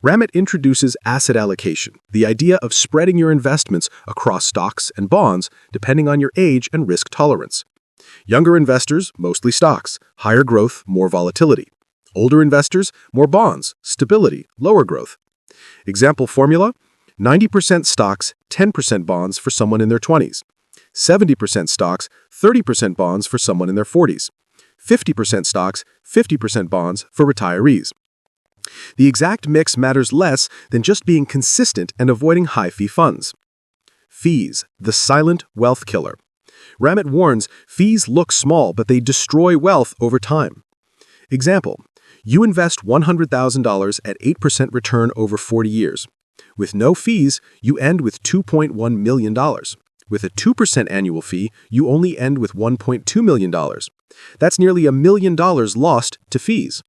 Ramit introduces asset allocation, the idea of spreading your investments across stocks and bonds depending on your age and risk tolerance. Younger investors, mostly stocks, higher growth, more volatility. Older investors, more bonds, stability, lower growth. Example formula: 90% stocks, 10% bonds for someone in their 20s. 70% stocks, 30% bonds for someone in their 40s. 50% stocks, 50% bonds for retirees. The exact mix matters less than just being consistent and avoiding high-fee funds. Fees, the silent wealth killer. Ramit warns fees look small, but they destroy wealth over time. Example: you invest $100,000 at 8% return over 40 years. With no fees, you end with $2.1 million. With a 2% annual fee, you only end with $1.2 million. That's nearly $1 million lost to fees.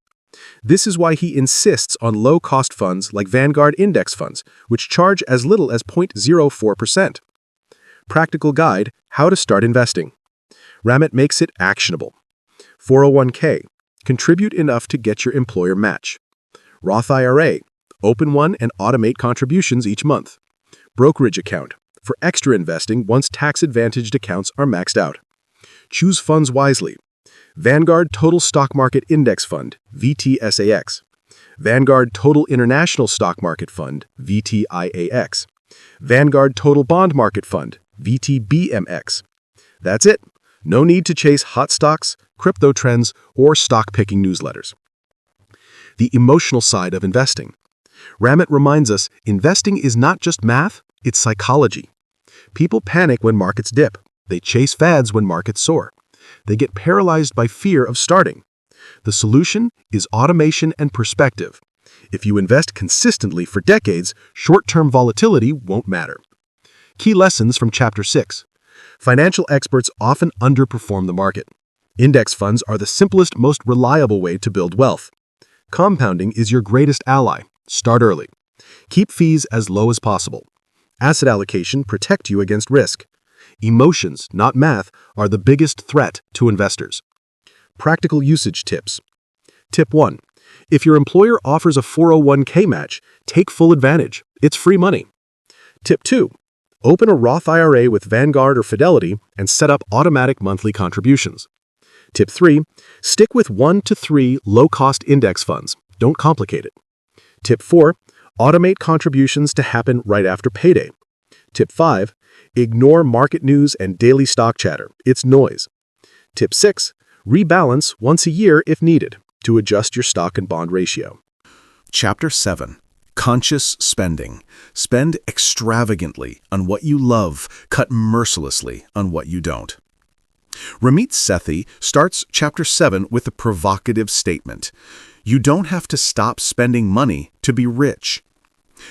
This is why he insists on low-cost funds like Vanguard index funds, which charge as little as 0.04%. Practical guide: how to start investing. Ramit makes it actionable. 401k. Contribute enough to get your employer match. Roth IRA. Open one and automate contributions each month. Brokerage account. For extra investing once tax-advantaged accounts are maxed out. Choose funds wisely. Vanguard Total Stock Market Index Fund, VTSAX. Vanguard Total International Stock Market Fund, VTIAX. Vanguard Total Bond Market Fund, VTBMX. That's it. No need to chase hot stocks, crypto trends, or stock-picking newsletters. The emotional side of investing. Ramit reminds us investing is not just math, it's psychology. People panic when markets dip. They chase fads when markets soar. They get paralyzed by fear of starting. The solution is automation and perspective. If you invest consistently for decades, short-term volatility won't matter. Key lessons from Chapter 6. Financial experts often underperform the market. Index funds are the simplest, most reliable way to build wealth. Compounding is your greatest ally. Start early. Keep fees as low as possible. Asset allocation protect you against risk. Emotions, not math, are the biggest threat to investors. Practical usage tips. Tip 1. If your employer offers a 401k match, take full advantage. It's free money. Tip 2. Open a Roth IRA with Vanguard or Fidelity and set up automatic monthly contributions. Tip 3. Stick with 1 to 3 low-cost index funds. Don't complicate it. Tip 4. Automate contributions to happen right after payday. Tip 5. Ignore market news and daily stock chatter. It's noise. Tip 6. Rebalance once a year if needed to adjust your stock and bond ratio. Chapter 7. Conscious spending. Spend extravagantly on what you love, cut mercilessly on what you don't. Ramit Sethi starts Chapter 7 with a provocative statement. You don't have to stop spending money to be rich.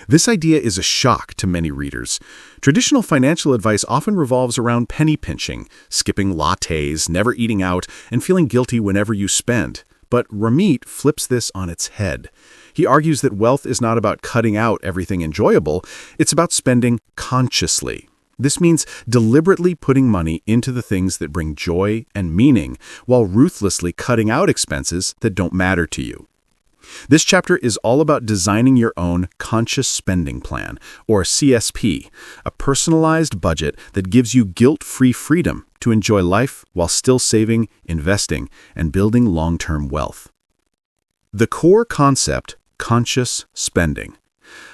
This idea is a shock to many readers. Traditional financial advice often revolves around penny pinching, skipping lattes, never eating out, and feeling guilty whenever you spend. But Ramit flips this on its head. He argues that wealth is not about cutting out everything enjoyable, it's about spending consciously. This means deliberately putting money into the things that bring joy and meaning, while ruthlessly cutting out expenses that don't matter to you. This chapter is all about designing your own conscious spending plan, or CSP, a personalized budget that gives you guilt-free freedom to enjoy life while still saving, investing, and building long-term wealth. The core concept: conscious spending.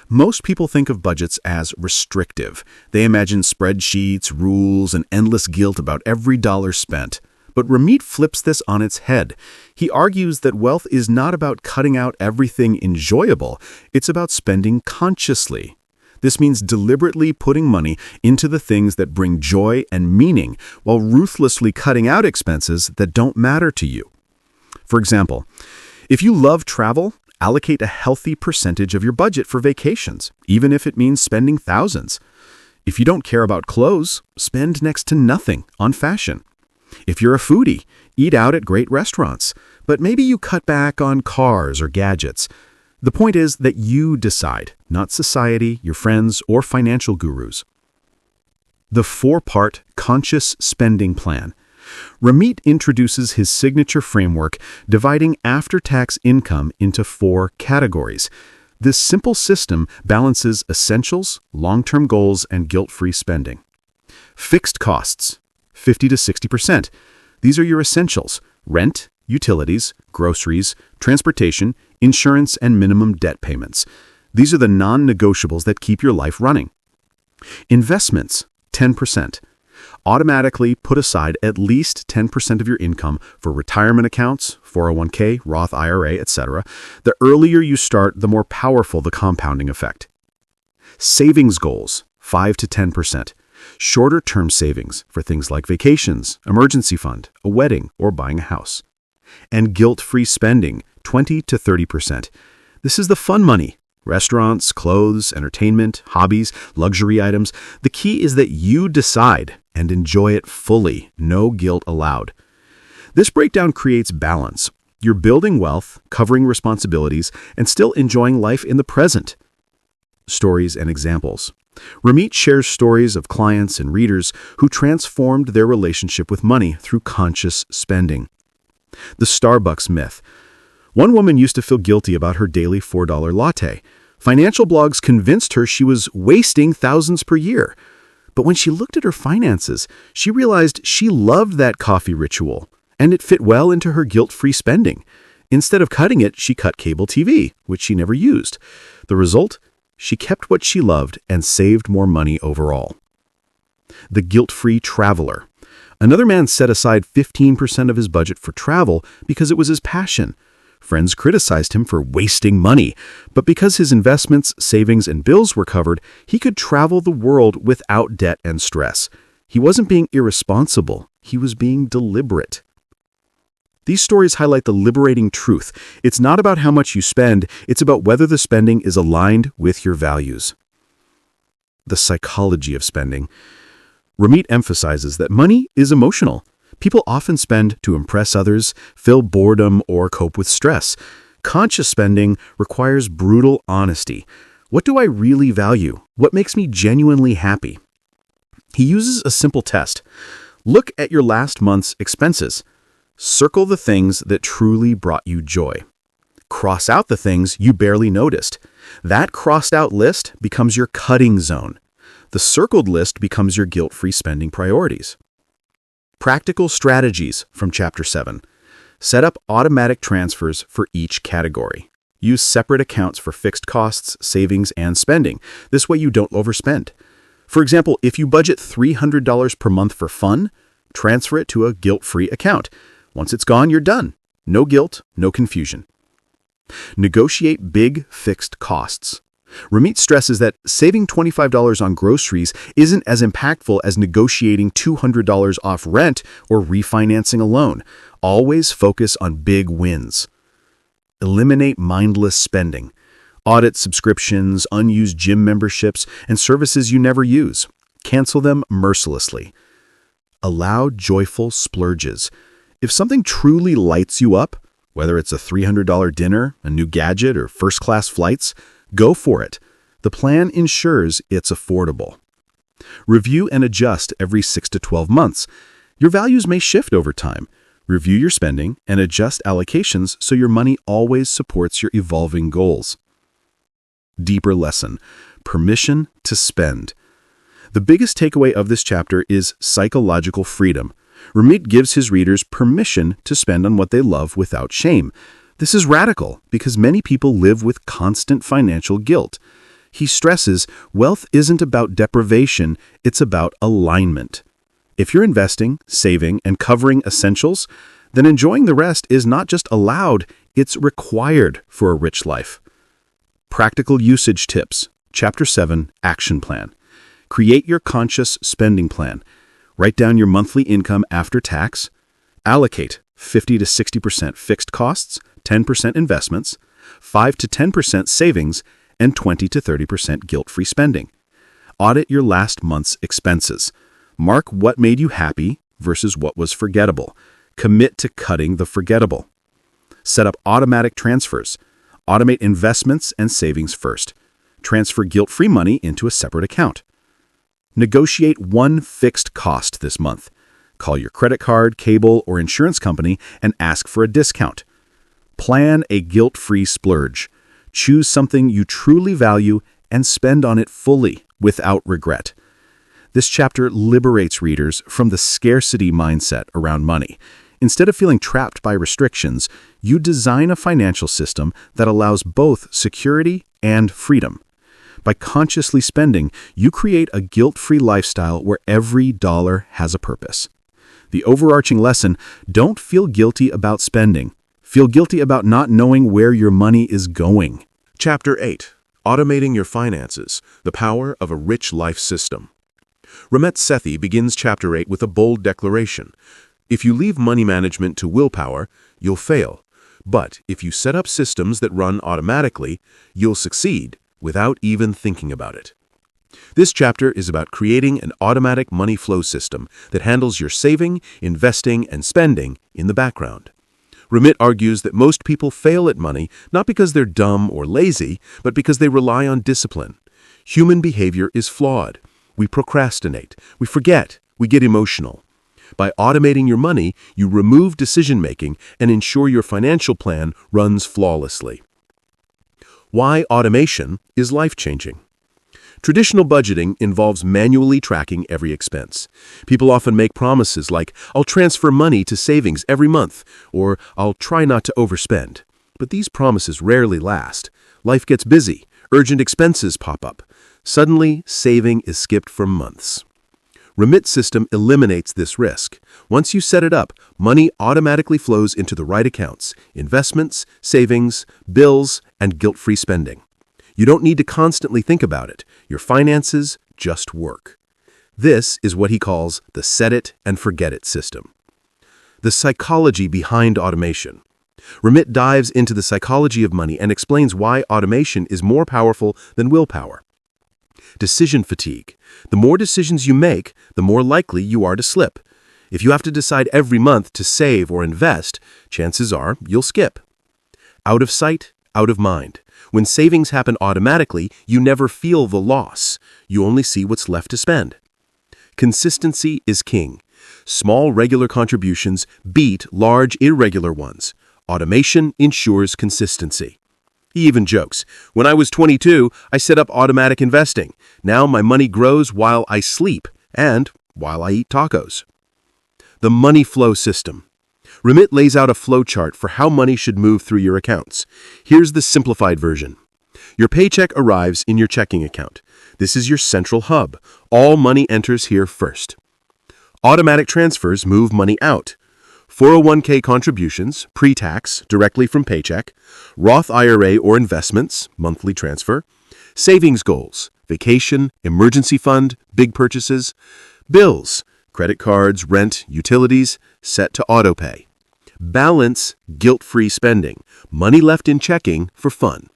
Most people think of budgets as restrictive. They imagine spreadsheets, rules, and endless guilt about every dollar spent. But Ramit flips this on its head. He argues that wealth is not about cutting out everything enjoyable, it's about spending consciously. This means deliberately putting money into the things that bring joy and meaning, while ruthlessly cutting out expenses that don't matter to you. For example, if you love travel, allocate a healthy percentage of your budget for vacations, even if it means spending thousands. If you don't care about clothes, spend next to nothing on fashion. If you're a foodie, eat out at great restaurants, but maybe you cut back on cars or gadgets. The point is that you decide, not society, your friends, or financial gurus. The 4-part conscious spending plan. Ramit introduces his signature framework, dividing after-tax income into 4 categories. This simple system balances essentials, long-term goals, and guilt-free spending. Fixed costs, 50 to 60%. These are your essentials: rent, utilities, groceries, transportation, insurance, and minimum debt payments. These are the non-negotiables that keep your life running. Investments, 10%. Automatically put aside at least 10% of your income for retirement accounts, 401k, Roth IRA, etc. The earlier you start, the more powerful the compounding effect. Savings goals, 5 to 10%. Shorter-term savings for things like vacations, emergency fund, a wedding, or buying a house. And guilt-free spending, 20 to 30%. This is the fun money. Restaurants, clothes, entertainment, hobbies, luxury items. The key is that you decide and enjoy it fully, no guilt allowed. This breakdown creates balance. You're building wealth, covering responsibilities, and still enjoying life in the present. Stories and examples. Ramit shares stories of clients and readers who transformed their relationship with money through conscious spending. The Starbucks myth. One woman used to feel guilty about her daily $4 latte. Financial blogs convinced her she was wasting thousands per year. But when she looked at her finances, she realized she loved that coffee ritual, and it fit well into her guilt-free spending. Instead of cutting it, she cut cable TV, which she never used. The result? She kept what she loved and saved more money overall. The guilt-free traveler. Another man set aside 15% of his budget for travel because it was his passion. Friends criticized him for wasting money, but because his investments, savings, and bills were covered, he could travel the world without debt and stress. He wasn't being irresponsible, he was being deliberate. These stories highlight the liberating truth. It's not about how much you spend, it's about whether the spending is aligned with your values. The psychology of spending. Ramit emphasizes that money is emotional. People often spend to impress others, fill boredom, or cope with stress. Conscious spending requires brutal honesty. What do I really value? What makes me genuinely happy? He uses a simple test. Look at your last month's expenses. Circle the things that truly brought you joy. Cross out the things you barely noticed. That crossed out list becomes your cutting zone. The circled list becomes your guilt-free spending priorities. Practical strategies from Chapter 7. Set up automatic transfers for each category. Use separate accounts for fixed costs, savings, and spending. This way you don't overspend. For example, if you budget $300 per month for fun, transfer it to a guilt-free account. Once it's gone, you're done. No guilt, no confusion. Negotiate big fixed costs. Ramit stresses that saving $25 on groceries isn't as impactful as negotiating $200 off rent or refinancing a loan. Always focus on big wins. Eliminate mindless spending. Audit subscriptions, unused gym memberships, and services you never use. Cancel them mercilessly. Allow joyful splurges. If something truly lights you up, whether it's a $300 dinner, a new gadget, or first-class flights, go for it. The plan ensures it's affordable. Review and adjust every 6 to 12 months. Your values may shift over time. Review your spending and adjust allocations so your money always supports your evolving goals. Deeper lesson. Permission to spend. The biggest takeaway of this chapter is psychological freedom. Ramit gives his readers permission to spend on what they love without shame. This is radical because many people live with constant financial guilt. He stresses wealth isn't about deprivation, it's about alignment. If you're investing, saving, and covering essentials, then enjoying the rest is not just allowed, it's required for a rich life. Practical usage tips. Chapter 7, Action Plan. Create your conscious spending plan. Write down your monthly income after tax. Allocate 50 to 60% fixed costs, 10% investments, 5 to 10% savings, and 20 to 30% guilt-free spending. Audit your last month's expenses. Mark what made you happy, versus what was forgettable. Commit to cutting the forgettable. Set up automatic transfers. Automate investments and savings first. Transfer guilt-free money into a separate account. Negotiate one fixed cost this month. Call your credit card, cable, or insurance company and ask for a discount. Plan a guilt-free splurge. Choose something you truly value and spend on it fully without regret. This chapter liberates readers from the scarcity mindset around money. Instead of feeling trapped by restrictions, you design a financial system that allows both security and freedom. By consciously spending, you create a guilt-free lifestyle where every dollar has a purpose. The overarching lesson: don't feel guilty about spending. Feel guilty about not knowing where your money is going. Chapter 8. Automating Your Finances, the Power of a Rich Life System. Ramit Sethi begins Chapter 8 with a bold declaration. If you leave money management to willpower, you'll fail. But if you set up systems that run automatically, you'll succeed without even thinking about it. This chapter is about creating an automatic money flow system that handles your saving, investing, and spending in the background. Ramit argues that most people fail at money not because they're dumb or lazy, but because they rely on discipline. Human behavior is flawed. We procrastinate, we forget, we get emotional. By automating your money, you remove decision-making and ensure your financial plan runs flawlessly. Why automation is life-changing. Traditional budgeting involves manually tracking every expense. People often make promises like, "I'll transfer money to savings every month," or "I'll try not to overspend." But these promises rarely last. Life gets busy, urgent expenses pop up. Suddenly, saving is skipped for months. Ramit's system eliminates this risk. Once you set it up, money automatically flows into the right accounts: investments, savings, bills, and guilt-free spending. You don't need to constantly think about it. Your finances just work. This is what he calls the set it and forget it system. The psychology behind automation. Ramit dives into the psychology of money and explains why automation is more powerful than willpower. Decision fatigue. The more decisions you make, the more likely you are to slip. If you have to decide every month to save or invest, chances are you'll skip. Out of sight, out of mind. When savings happen automatically, you never feel the loss. You only see what's left to spend. Consistency is king. Small regular contributions beat large irregular ones. Automation ensures consistency. He even jokes, "When I was 22, I set up automatic investing. Now my money grows while I sleep and while I eat tacos." The money flow system. Ramit lays out a flow chart for how money should move through your accounts. Here's the simplified version. Your paycheck arrives in your checking account. This is your central hub. All money enters here first. Automatic transfers move money out. 401k contributions, pre-tax, directly from paycheck. Roth IRA or investments, monthly transfer. Savings goals, vacation, emergency fund, big purchases. Bills, credit cards, rent, utilities, set to autopay. Balance, guilt-free spending, money left in checking for fun.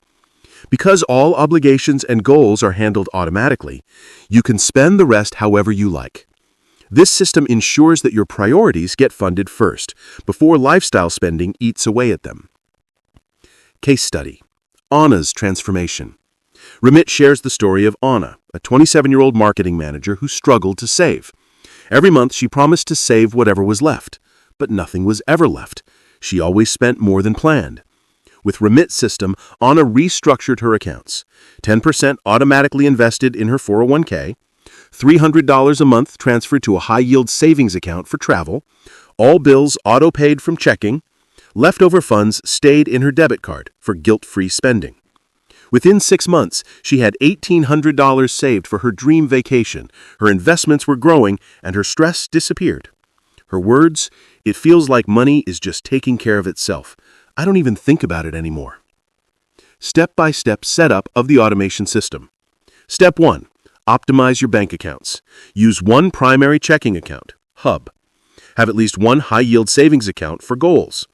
Because all obligations and goals are handled automatically, you can spend the rest however you like. This system ensures that your priorities get funded first, before lifestyle spending eats away at them. Case study. Anna's transformation. Ramit shares the story of Anna, a 27-year-old marketing manager who struggled to save. Every month she promised to save whatever was left, but nothing was ever left. She always spent more than planned. With Ramit's system, Anna restructured her accounts. 10% automatically invested in her 401k, $300 a month transferred to a high-yield savings account for travel, all bills auto-paid from checking, leftover funds stayed in her debit card for guilt-free spending. Within 6 months, she had $1,800 saved for her dream vacation, her investments were growing, and her stress disappeared. Her words, "It feels like money is just taking care of itself. I don't even think about it anymore." Step-by-step setup of the automation system. Step 1. Optimize your bank accounts. Use one primary checking account, Hub. Have at least one high-yield savings account for goals.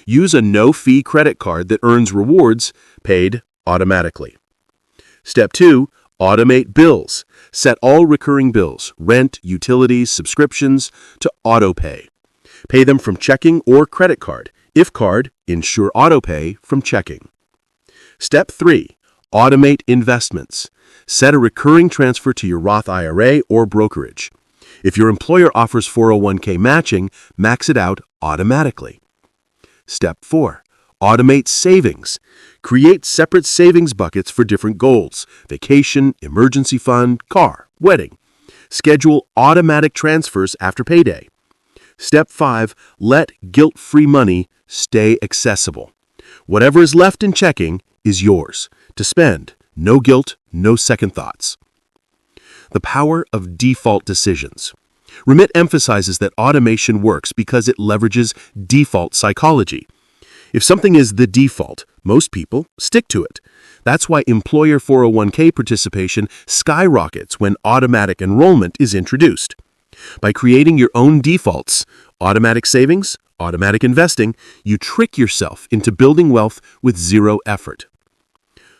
Use a no-fee credit card that earns rewards paid automatically. Step 2. Automate bills. Set all recurring bills, rent, utilities, subscriptions, to autopay. Pay them from checking or credit card. If card, ensure autopay from checking. Step 3. Automate investments. Set a recurring transfer to your Roth IRA or brokerage. If your employer offers 401k matching, max it out automatically. Step 4. Automate savings. Create separate savings buckets for different goals: vacation, emergency fund, car, wedding. Schedule automatic transfers after payday. Step 5. Let guilt-free money stay accessible. Whatever is left in checking is yours to spend. No guilt, no second thoughts. The power of default decisions. Ramit emphasizes that automation works because it leverages default psychology. If something is the default, most people stick to it. That's why employer 401k participation skyrockets when automatic enrollment is introduced. By creating your own defaults, automatic savings, automatic investing, you trick yourself into building wealth with zero effort.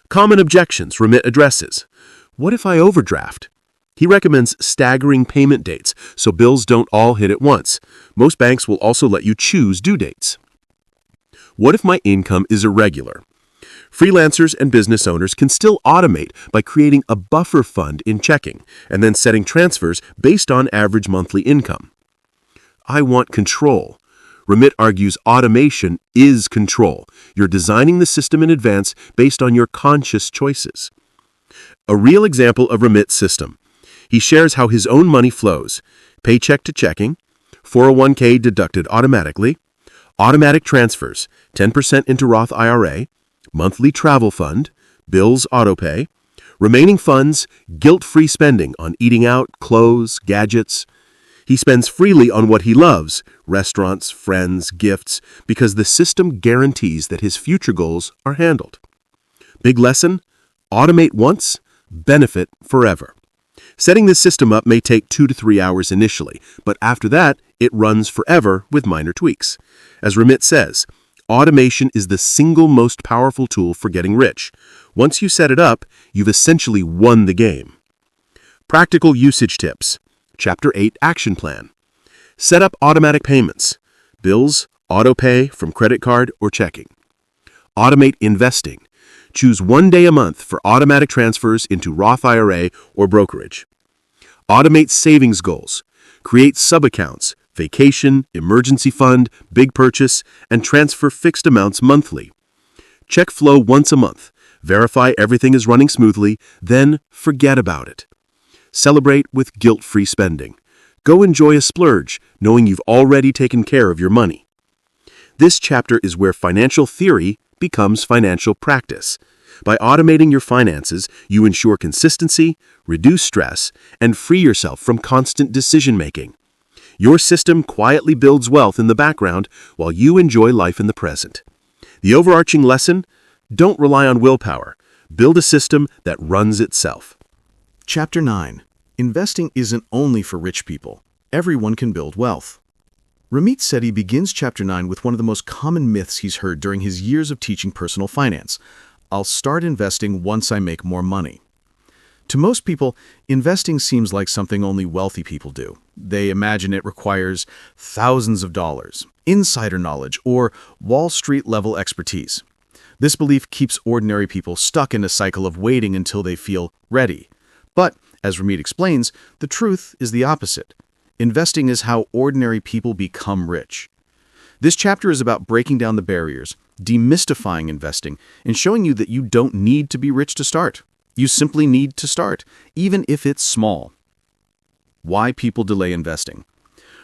Common objections Ramit addresses. What if I overdraft? He recommends staggering payment dates so bills don't all hit at once. Most banks will also let you choose due dates. What if my income is irregular? Freelancers and business owners can still automate by creating a buffer fund in checking and then setting transfers based on average monthly income. I want control. Ramit argues automation is control. You're designing the system in advance based on your conscious choices. A real example of Ramit's system. He shares how his own money flows: paycheck to checking, 401k deducted automatically, automatic transfers, 10% into Roth IRA, monthly travel fund, bills autopay, remaining funds, guilt-free spending on eating out, clothes, gadgets. He spends freely on what he loves: restaurants, friends, gifts, because the system guarantees that his future goals are handled. Big lesson: automate once, benefit forever. Setting this system up may take 2 to 3 hours initially, but after that, it runs forever with minor tweaks. As Ramit says, automation is the single most powerful tool for getting rich. Once you set it up, you've essentially won the game. Practical usage tips. Chapter 8 Action Plan. Set up automatic payments. Bills, autopay from credit card or checking. Automate investing. Choose 1 day a month for automatic transfers into Roth IRA or brokerage. Automate savings goals. Create sub-accounts, vacation, emergency fund, big purchase, and transfer fixed amounts monthly. Check flow once a month. Verify everything is running smoothly, then forget about it. Celebrate with guilt-free spending. Go enjoy a splurge, knowing you've already taken care of your money. This chapter is where financial theory becomes financial practice. By automating your finances, you ensure consistency, reduce stress, and free yourself from constant decision-making. Your system quietly builds wealth in the background while you enjoy life in the present. The overarching lesson: don't rely on willpower. Build a system that runs itself. Chapter 9. Investing isn't only for rich people. Everyone can build wealth. Ramit Sethi begins Chapter 9 with one of the most common myths he's heard during his years of teaching personal finance. I'll start investing once I make more money. To most people, investing seems like something only wealthy people do. They imagine it requires thousands of dollars, insider knowledge, or Wall Street-level expertise. This belief keeps ordinary people stuck in a cycle of waiting until they feel ready. But, as Ramit explains, the truth is the opposite. Investing is how ordinary people become rich. This chapter is about breaking down the barriers, demystifying investing, and showing you that you don't need to be rich to start. You simply need to start, even if it's small. Why people delay investing.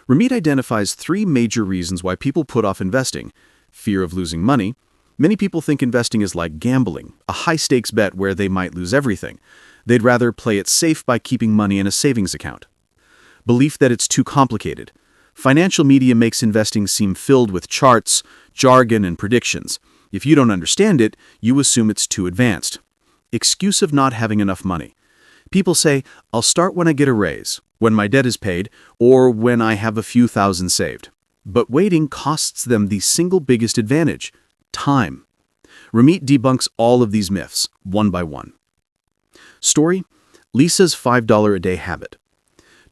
Ramit identifies 3 major reasons why people put off investing. Fear of losing money. Many people think investing is like gambling, a high-stakes bet where they might lose everything. They'd rather play it safe by keeping money in a savings account. Belief that it's too complicated. Financial media makes investing seem filled with charts, jargon, and predictions. If you don't understand it, you assume it's too advanced. Excuse of not having enough money. People say, I'll start when I get a raise, when my debt is paid, or when I have a few thousand saved. But waiting costs them the single biggest advantage: time. Ramit debunks all of these myths, one by one. Story: Lisa's $5 a day habit.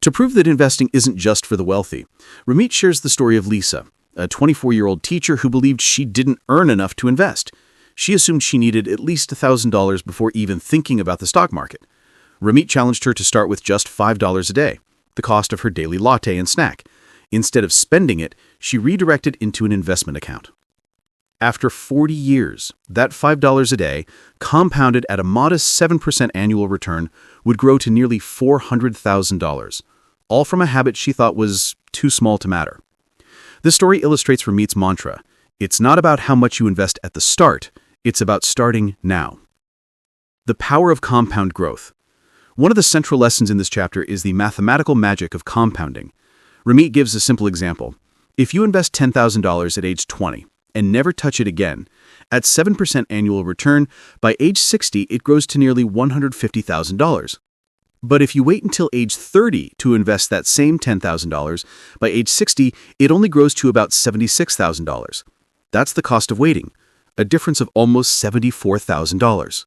To prove that investing isn't just for the wealthy, Ramit shares the story of Lisa, a 24-year-old teacher who believed she didn't earn enough to invest. She assumed she needed at least $1,000 before even thinking about the stock market. Ramit challenged her to start with just $5 a day, the cost of her daily latte and snack. Instead of spending it, she redirected into an investment account. After 40 years, that $5 a day, compounded at a modest 7% annual return, would grow to nearly $400,000, all from a habit she thought was too small to matter. This story illustrates Ramit's mantra. It's not about how much you invest at the start, it's about starting now. The power of compound growth. One of the central lessons in this chapter is the mathematical magic of compounding. Ramit gives a simple example. If you invest $10,000 at age 20 and never touch it again, at 7% annual return, by age 60 it grows to nearly $150,000. But if you wait until age 30 to invest that same $10,000, by age 60 it only grows to about $76,000. That's the cost of waiting, a difference of almost $74,000.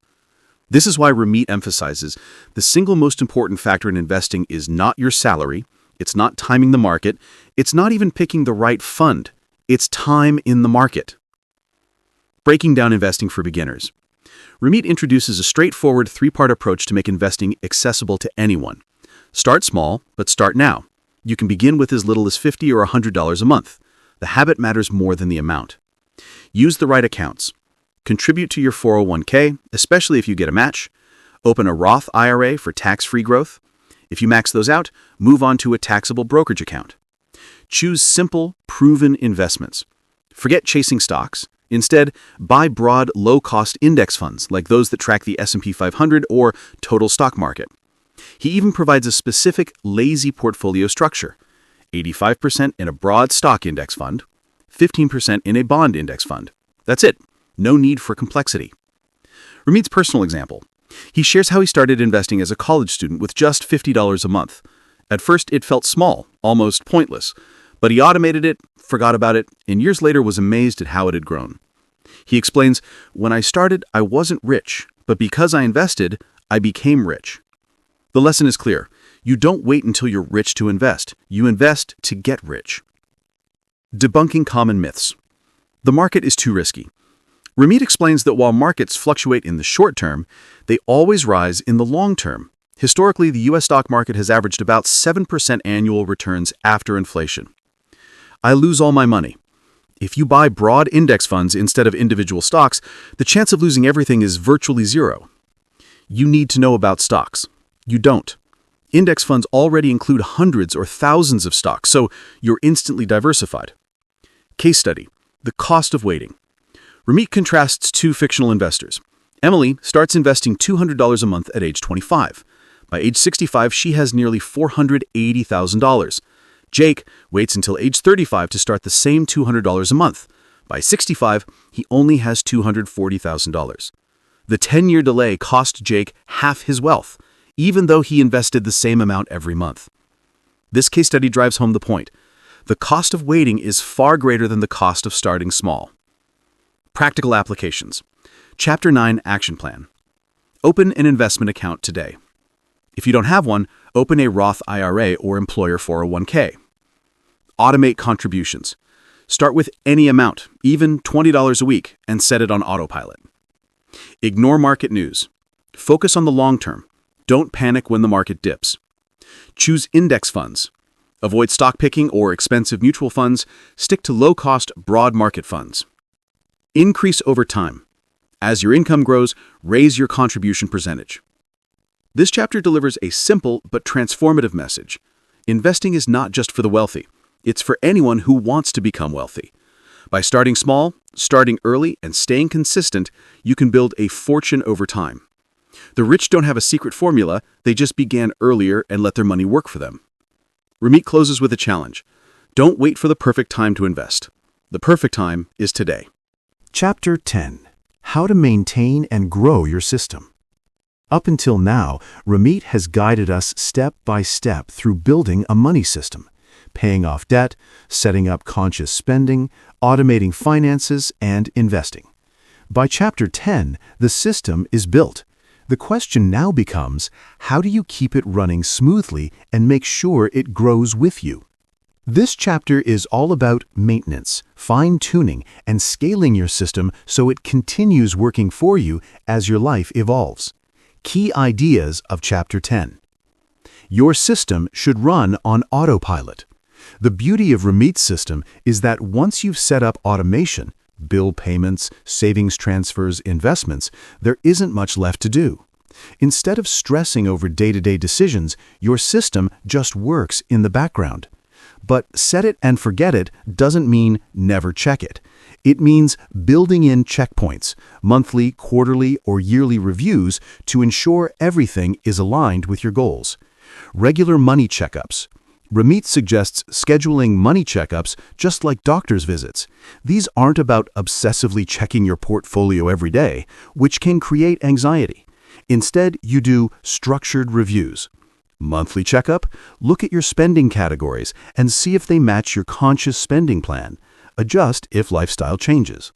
This is why Ramit emphasizes the single most important factor in investing is not your salary, it's not timing the market, it's not even picking the right fund, it's time in the market. Breaking down investing for beginners. Ramit introduces a straightforward three-part approach to make investing accessible to anyone. Start small, but start now. You can begin with as little as $50 or $100 a month. The habit matters more than the amount. Use the right accounts. Contribute to your 401k, especially if you get a match. Open a Roth IRA for tax-free growth. If you max those out, move on to a taxable brokerage account. Choose simple, proven investments. Forget chasing stocks. Instead, buy broad, low-cost index funds like those that track the S&P 500 or total stock market. He even provides a specific, lazy portfolio structure. 85% in a broad stock index fund, 15% in a bond index fund. That's it. No need for complexity. Ramit's personal example. He shares how he started investing as a college student with just $50 a month. At first, it felt small, almost pointless. But he automated it, forgot about it, and years later was amazed at how it had grown. He explains, "When I started, I wasn't rich, but because I invested, I became rich." The lesson is clear. You don't wait until you're rich to invest. You invest to get rich. Debunking common myths. The market is too risky. Ramit explains that while markets fluctuate in the short term, they always rise in the long term. Historically, the U.S. stock market has averaged about 7% annual returns after inflation. I lose all my money. If you buy broad index funds instead of individual stocks, the chance of losing everything is virtually zero. You need to know about stocks. You don't. Index funds already include hundreds or thousands of stocks, so you're instantly diversified. Case study: the cost of waiting. Ramit contrasts two fictional investors. Emily starts investing $200 a month at age 25. By age 65, she has nearly $480,000. Jake waits until age 35 to start the same $200 a month. By 65, he only has $240,000. The 10-year delay cost Jake half his wealth, even though he invested the same amount every month. This case study drives home the point. The cost of waiting is far greater than the cost of starting small. Practical applications. Chapter 9 Action Plan. Open an investment account today. If you don't have one, open a Roth IRA or employer 401k. Automate contributions. Start with any amount, even $20 a week, and set it on autopilot. Ignore market news. Focus on the long term. Don't panic when the market dips. Choose index funds. Avoid stock picking or expensive mutual funds. Stick to low-cost, broad market funds. Increase over time. As your income grows, raise your contribution percentage. This chapter delivers a simple but transformative message. Investing is not just for the wealthy. It's for anyone who wants to become wealthy. By starting small, starting early, and staying consistent, you can build a fortune over time. The rich don't have a secret formula, they just began earlier and let their money work for them. Ramit closes with a challenge. Don't wait for the perfect time to invest. The perfect time is today. Chapter 10. How to maintain and grow your system. Up until now, Ramit has guided us step by step through building a money system, paying off debt, setting up conscious spending, automating finances, and investing. By Chapter 10, the system is built. The question now becomes, how do you keep it running smoothly and make sure it grows with you? This chapter is all about maintenance, fine-tuning, and scaling your system so it continues working for you as your life evolves. Key ideas of Chapter 10. Your system should run on autopilot. The beauty of Ramit's system is that once you've set up automation, bill payments, savings transfers, investments, there isn't much left to do. Instead of stressing over day-to-day decisions, your system just works in the background. But set it and forget it doesn't mean never check it. It means building in checkpoints, monthly, quarterly, or yearly reviews to ensure everything is aligned with your goals. Regular money checkups. Ramit suggests scheduling money checkups just like doctor's visits. These aren't about obsessively checking your portfolio every day, which can create anxiety. Instead, you do structured reviews. Monthly checkup, look at your spending categories and see if they match your conscious spending plan. Adjust if lifestyle changes.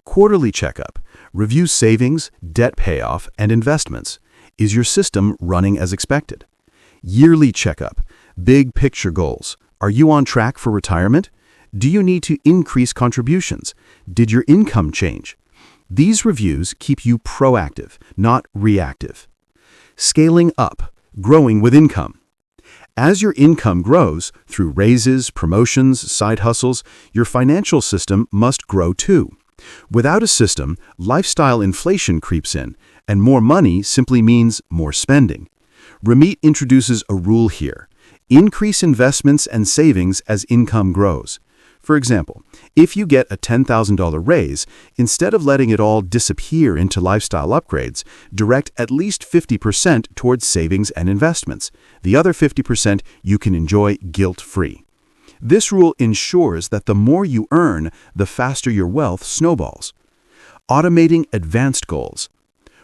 Quarterly checkup, review savings, debt payoff, and investments. Is your system running as expected? Yearly checkup, big picture goals. Are you on track for retirement? Do you need to increase contributions? Did your income change? These reviews keep you proactive, not reactive. Scaling up, growing with income. As your income grows, through raises, promotions, side hustles, your financial system must grow too. Without a system, lifestyle inflation creeps in, and more money simply means more spending. Ramit introduces a rule here. Increase investments and savings as income grows. For example, if you get a $10,000 raise, instead of letting it all disappear into lifestyle upgrades, direct at least 50% towards savings and investments. The other 50% you can enjoy guilt-free. This rule ensures that the more you earn, the faster your wealth snowballs. Automating advanced goals.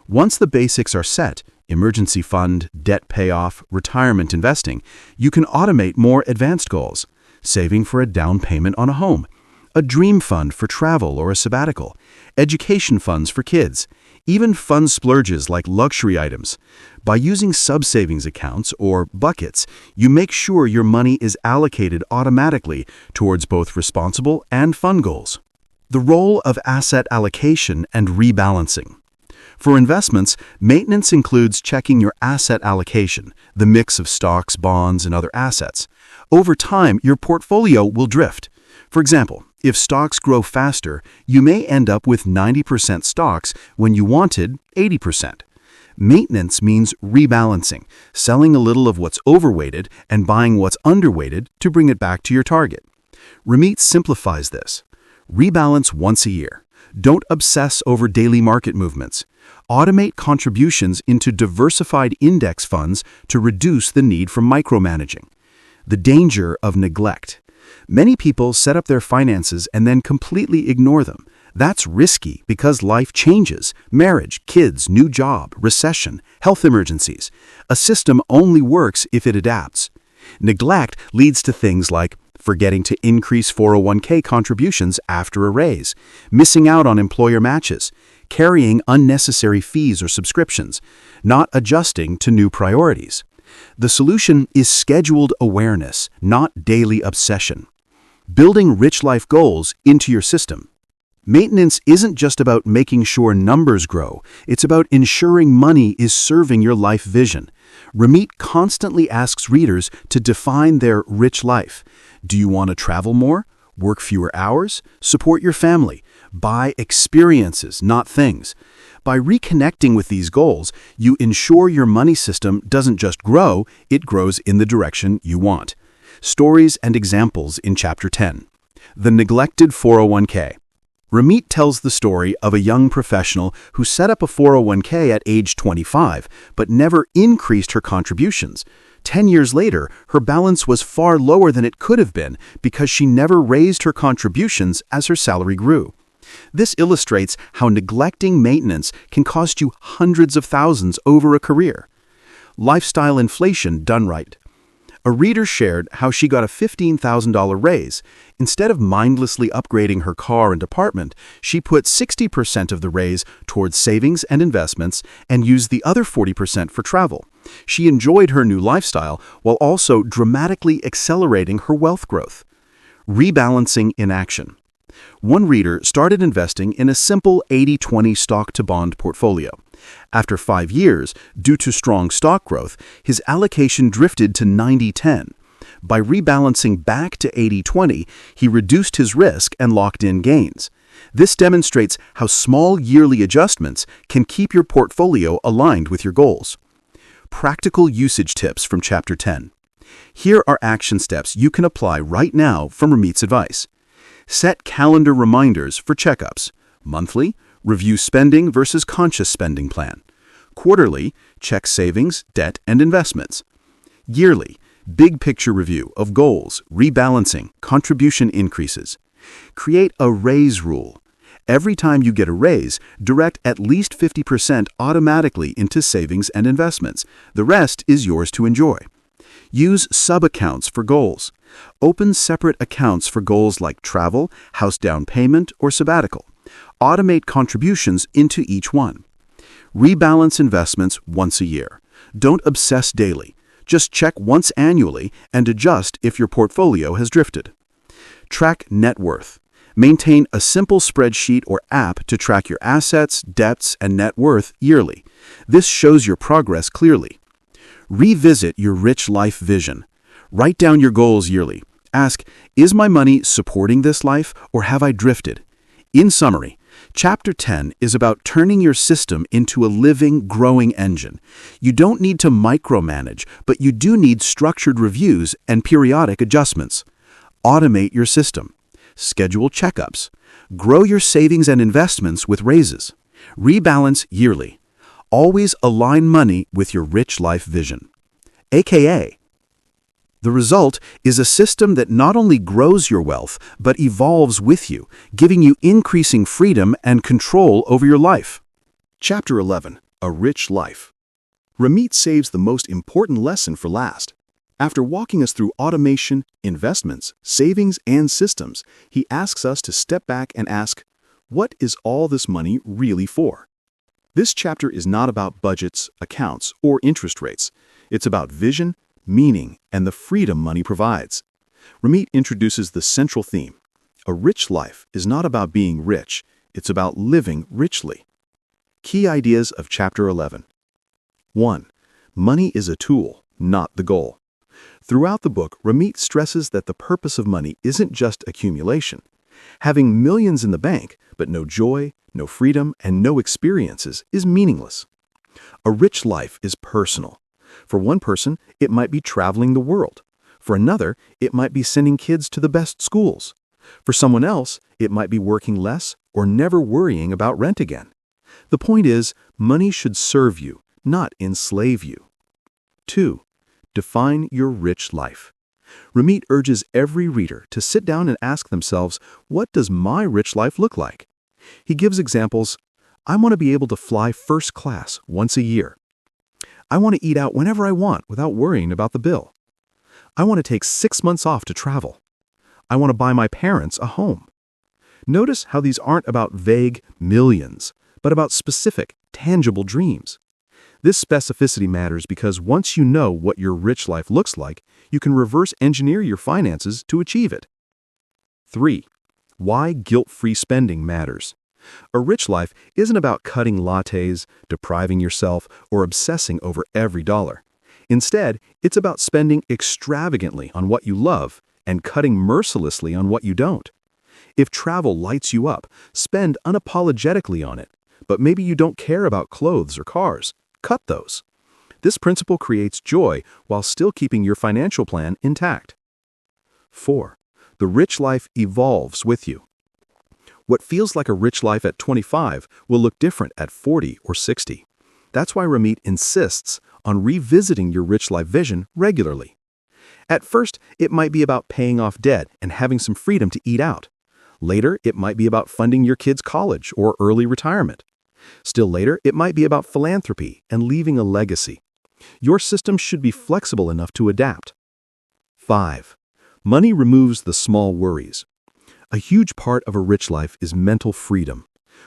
Once the basics are set, emergency fund, debt payoff, retirement investing, you can automate more advanced goals. Saving for a down payment on a home, a dream fund for travel or a sabbatical, education funds for kids, even fun splurges like luxury items. By using sub-savings accounts or buckets, you make sure your money is allocated automatically towards both responsible and fun goals. The role of asset allocation and rebalancing. For investments, maintenance includes checking your asset allocation, the mix of stocks, bonds, and other assets. Over time, your portfolio will drift. For example, if stocks grow faster, you may end up with 90% stocks when you wanted 80%. Maintenance means rebalancing, selling a little of what's overweighted and buying what's underweighted to bring it back to your target. Ramit simplifies this. Rebalance once a year. Don't obsess over daily market movements. Automate contributions into diversified index funds to reduce the need for micromanaging. The danger of neglect. Many people set up their finances and then completely ignore them. That's risky because life changes. Marriage, kids, new job, recession, health emergencies. A system only works if it adapts. Neglect leads to things like forgetting to increase 401k contributions after a raise, missing out on employer matches, carrying unnecessary fees or subscriptions, not adjusting to new priorities. The solution is scheduled awareness, not daily obsession. Building rich life goals into your system. Maintenance isn't just about making sure numbers grow, it's about ensuring money is serving your life vision. Ramit constantly asks readers to define their rich life. Do you want to travel more? Work fewer hours? Support your family? Buy experiences, not things. By reconnecting with these goals, you ensure your money system doesn't just grow, it grows in the direction you want. Stories and examples in Chapter 10. The neglected 401k. Ramit tells the story of a young professional who set up a 401k at age 25, but never increased her contributions. 10 years later, her balance was far lower than it could have been because she never raised her contributions as her salary grew. This illustrates how neglecting maintenance can cost you hundreds of thousands over a career. Lifestyle inflation done right. A reader shared how she got a $15,000 raise. Instead of mindlessly upgrading her car and apartment, she put 60% of the raise towards savings and investments and used the other 40% for travel. She enjoyed her new lifestyle while also dramatically accelerating her wealth growth. Rebalancing in action. One reader started investing in a simple 80-20 stock-to-bond portfolio. After 5 years, due to strong stock growth, his allocation drifted to 90-10. By rebalancing back to 80-20, he reduced his risk and locked in gains. This demonstrates how small yearly adjustments can keep your portfolio aligned with your goals. Practical usage tips from Chapter 10. Here are action steps you can apply right now from Ramit's advice. Set calendar reminders for checkups. Monthly, review spending versus conscious spending plan. Quarterly, check savings, debt, and investments. Yearly, big picture review of goals, rebalancing, contribution increases. Create a raise rule. Every time you get a raise, direct at least 50% automatically into savings and investments. The rest is yours to enjoy. Use sub-accounts for goals. Open separate accounts for goals like travel, house down payment, or sabbatical. Automate contributions into each one. Rebalance investments once a year. Don't obsess daily. Just check once annually and adjust if your portfolio has drifted. Track net worth. Maintain a simple spreadsheet or app to track your assets, debts, and net worth yearly. This shows your progress clearly. Revisit your rich life vision. Write down your goals yearly. Ask, is my money supporting this life or have I drifted? In summary, Chapter 10 is about turning your system into a living, growing engine. You don't need to micromanage, but you do need structured reviews and periodic adjustments. Automate your system. Schedule checkups. Grow your savings and investments with raises. Rebalance yearly. Always align money with your rich life vision. AKA, the result is a system that not only grows your wealth, but evolves with you, giving you increasing freedom and control over your life. Chapter 11. A Rich Life. Ramit saves the most important lesson for last. After walking us through automation, investments, savings, and systems, he asks us to step back and ask, what is all this money really for? This chapter is not about budgets, accounts, or interest rates. It's about vision, meaning, and the freedom money provides. Ramit introduces the central theme. A rich life is not about being rich, it's about living richly. Key ideas of Chapter 11. 1. Money is a tool, not the goal. Throughout the book, Ramit stresses that the purpose of money isn't just accumulation. Having millions in the bank, but no joy, no freedom, and no experiences is meaningless. A rich life is personal. For one person, it might be traveling the world. For another, it might be sending kids to the best schools. For someone else, it might be working less or never worrying about rent again. The point is, money should serve you, not enslave you. 2. Define your rich life. Ramit urges every reader to sit down and ask themselves, what does my rich life look like? He gives examples. I want to be able to fly first class once a year. I want to eat out whenever I want without worrying about the bill. I want to take 6 months off to travel. I want to buy my parents a home. Notice how these aren't about vague millions, but about specific, tangible dreams. This specificity matters because once you know what your rich life looks like, you can reverse engineer your finances to achieve it. 3. Why guilt-free spending matters. A rich life isn't about cutting lattes, depriving yourself, or obsessing over every dollar. Instead, it's about spending extravagantly on what you love and cutting mercilessly on what you don't. If travel lights you up, spend unapologetically on it. But maybe you don't care about clothes or cars. Cut those. This principle creates joy while still keeping your financial plan intact. 4. The rich life evolves with you. What feels like a rich life at 25 will look different at 40 or 60. That's why Ramit insists on revisiting your rich life vision regularly. At first, it might be about paying off debt and having some freedom to eat out. Later, it might be about funding your kids' college or early retirement. Still later, it might be about philanthropy and leaving a legacy. Your system should be flexible enough to adapt. 5. Money removes the small worries. A huge part of a rich life is mental freedom.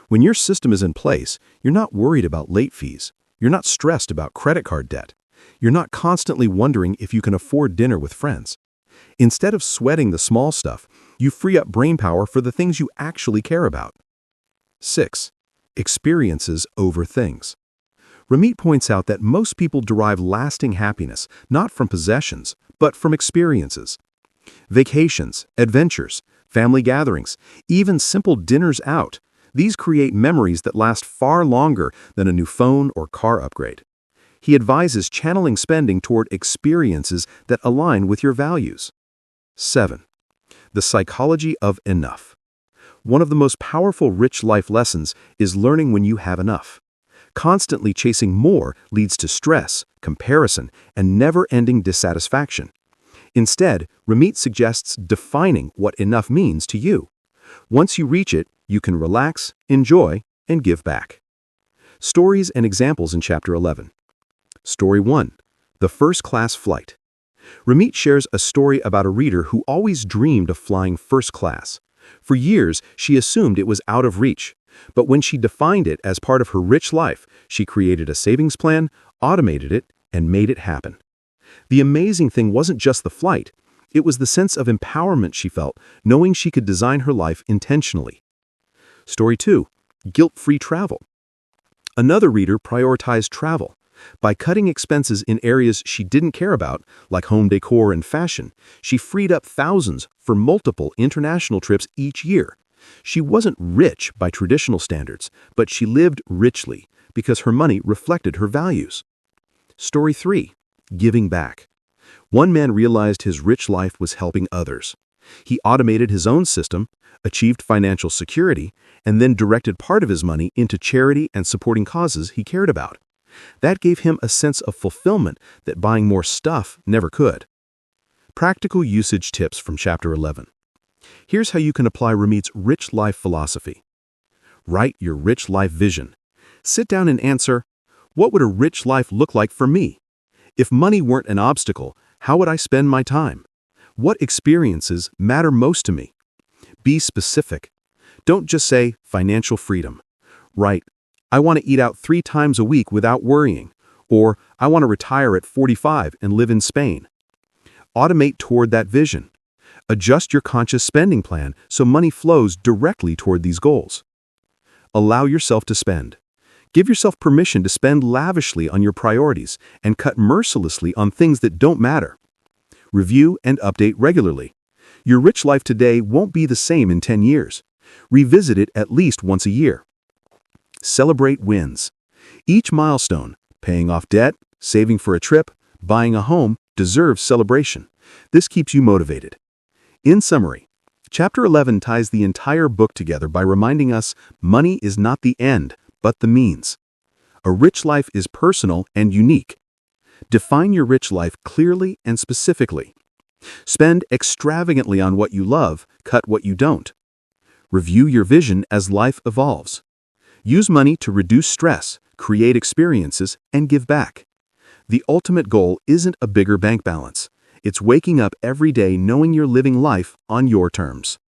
When your system is in place, you're not worried about late fees. You're not stressed about credit card debt. You're not constantly wondering if you can afford dinner with friends. Instead of sweating the small stuff, you free up brainpower for the things you actually care about. 6. Experiences over things. Ramit points out that most people derive lasting happiness not from possessions, but from experiences. Vacations, adventures, family gatherings, even simple dinners out, these create memories that last far longer than a new phone or car upgrade. He advises channeling spending toward experiences that align with your values. 7. The psychology of enough. One of the most powerful rich life lessons is learning when you have enough. Constantly chasing more leads to stress, comparison, and never-ending dissatisfaction. Instead, Ramit suggests defining what enough means to you. Once you reach it, you can relax, enjoy, and give back. Stories and examples in Chapter 11. Story 1. The First-Class Flight. Ramit shares a story about a reader who always dreamed of flying first class. For years, she assumed it was out of reach. But when she defined it as part of her rich life, she created a savings plan, automated it, and made it happen. The amazing thing wasn't just the flight. It was the sense of empowerment she felt, knowing she could design her life intentionally. Story 2. Guilt-free travel. Another reader prioritized travel. By cutting expenses in areas she didn't care about, like home decor and fashion, she freed up thousands for multiple international trips each year. She wasn't rich by traditional standards, but she lived richly because her money reflected her values. Story 3. Giving back. One man realized his rich life was helping others. He automated his own system, achieved financial security, and then directed part of his money into charity and supporting causes he cared about. That gave him a sense of fulfillment that buying more stuff never could. Practical usage tips from Chapter 11. Here's how you can apply Ramit's rich life philosophy. Write your rich life vision. Sit down and answer, what would a rich life look like for me? If money weren't an obstacle, how would I spend my time? What experiences matter most to me? Be specific. Don't just say financial freedom. Write, I want to eat out 3 times a week without worrying, or I want to retire at 45 and live in Spain. Automate toward that vision. Adjust your conscious spending plan so money flows directly toward these goals. Allow yourself to spend. Give yourself permission to spend lavishly on your priorities and cut mercilessly on things that don't matter. Review and update regularly. Your rich life today won't be the same in 10 years. Revisit it at least once a year. Celebrate wins. Each milestone, paying off debt, saving for a trip, buying a home, deserves celebration. This keeps you motivated. In summary, Chapter 11 ties the entire book together by reminding us money is not the end, but the means. A rich life is personal and unique. Define your rich life clearly and specifically. Spend extravagantly on what you love, cut what you don't. Review your vision as life evolves. Use money to reduce stress, create experiences, and give back. The ultimate goal isn't a bigger bank balance. It's waking up every day knowing you're living life on your terms.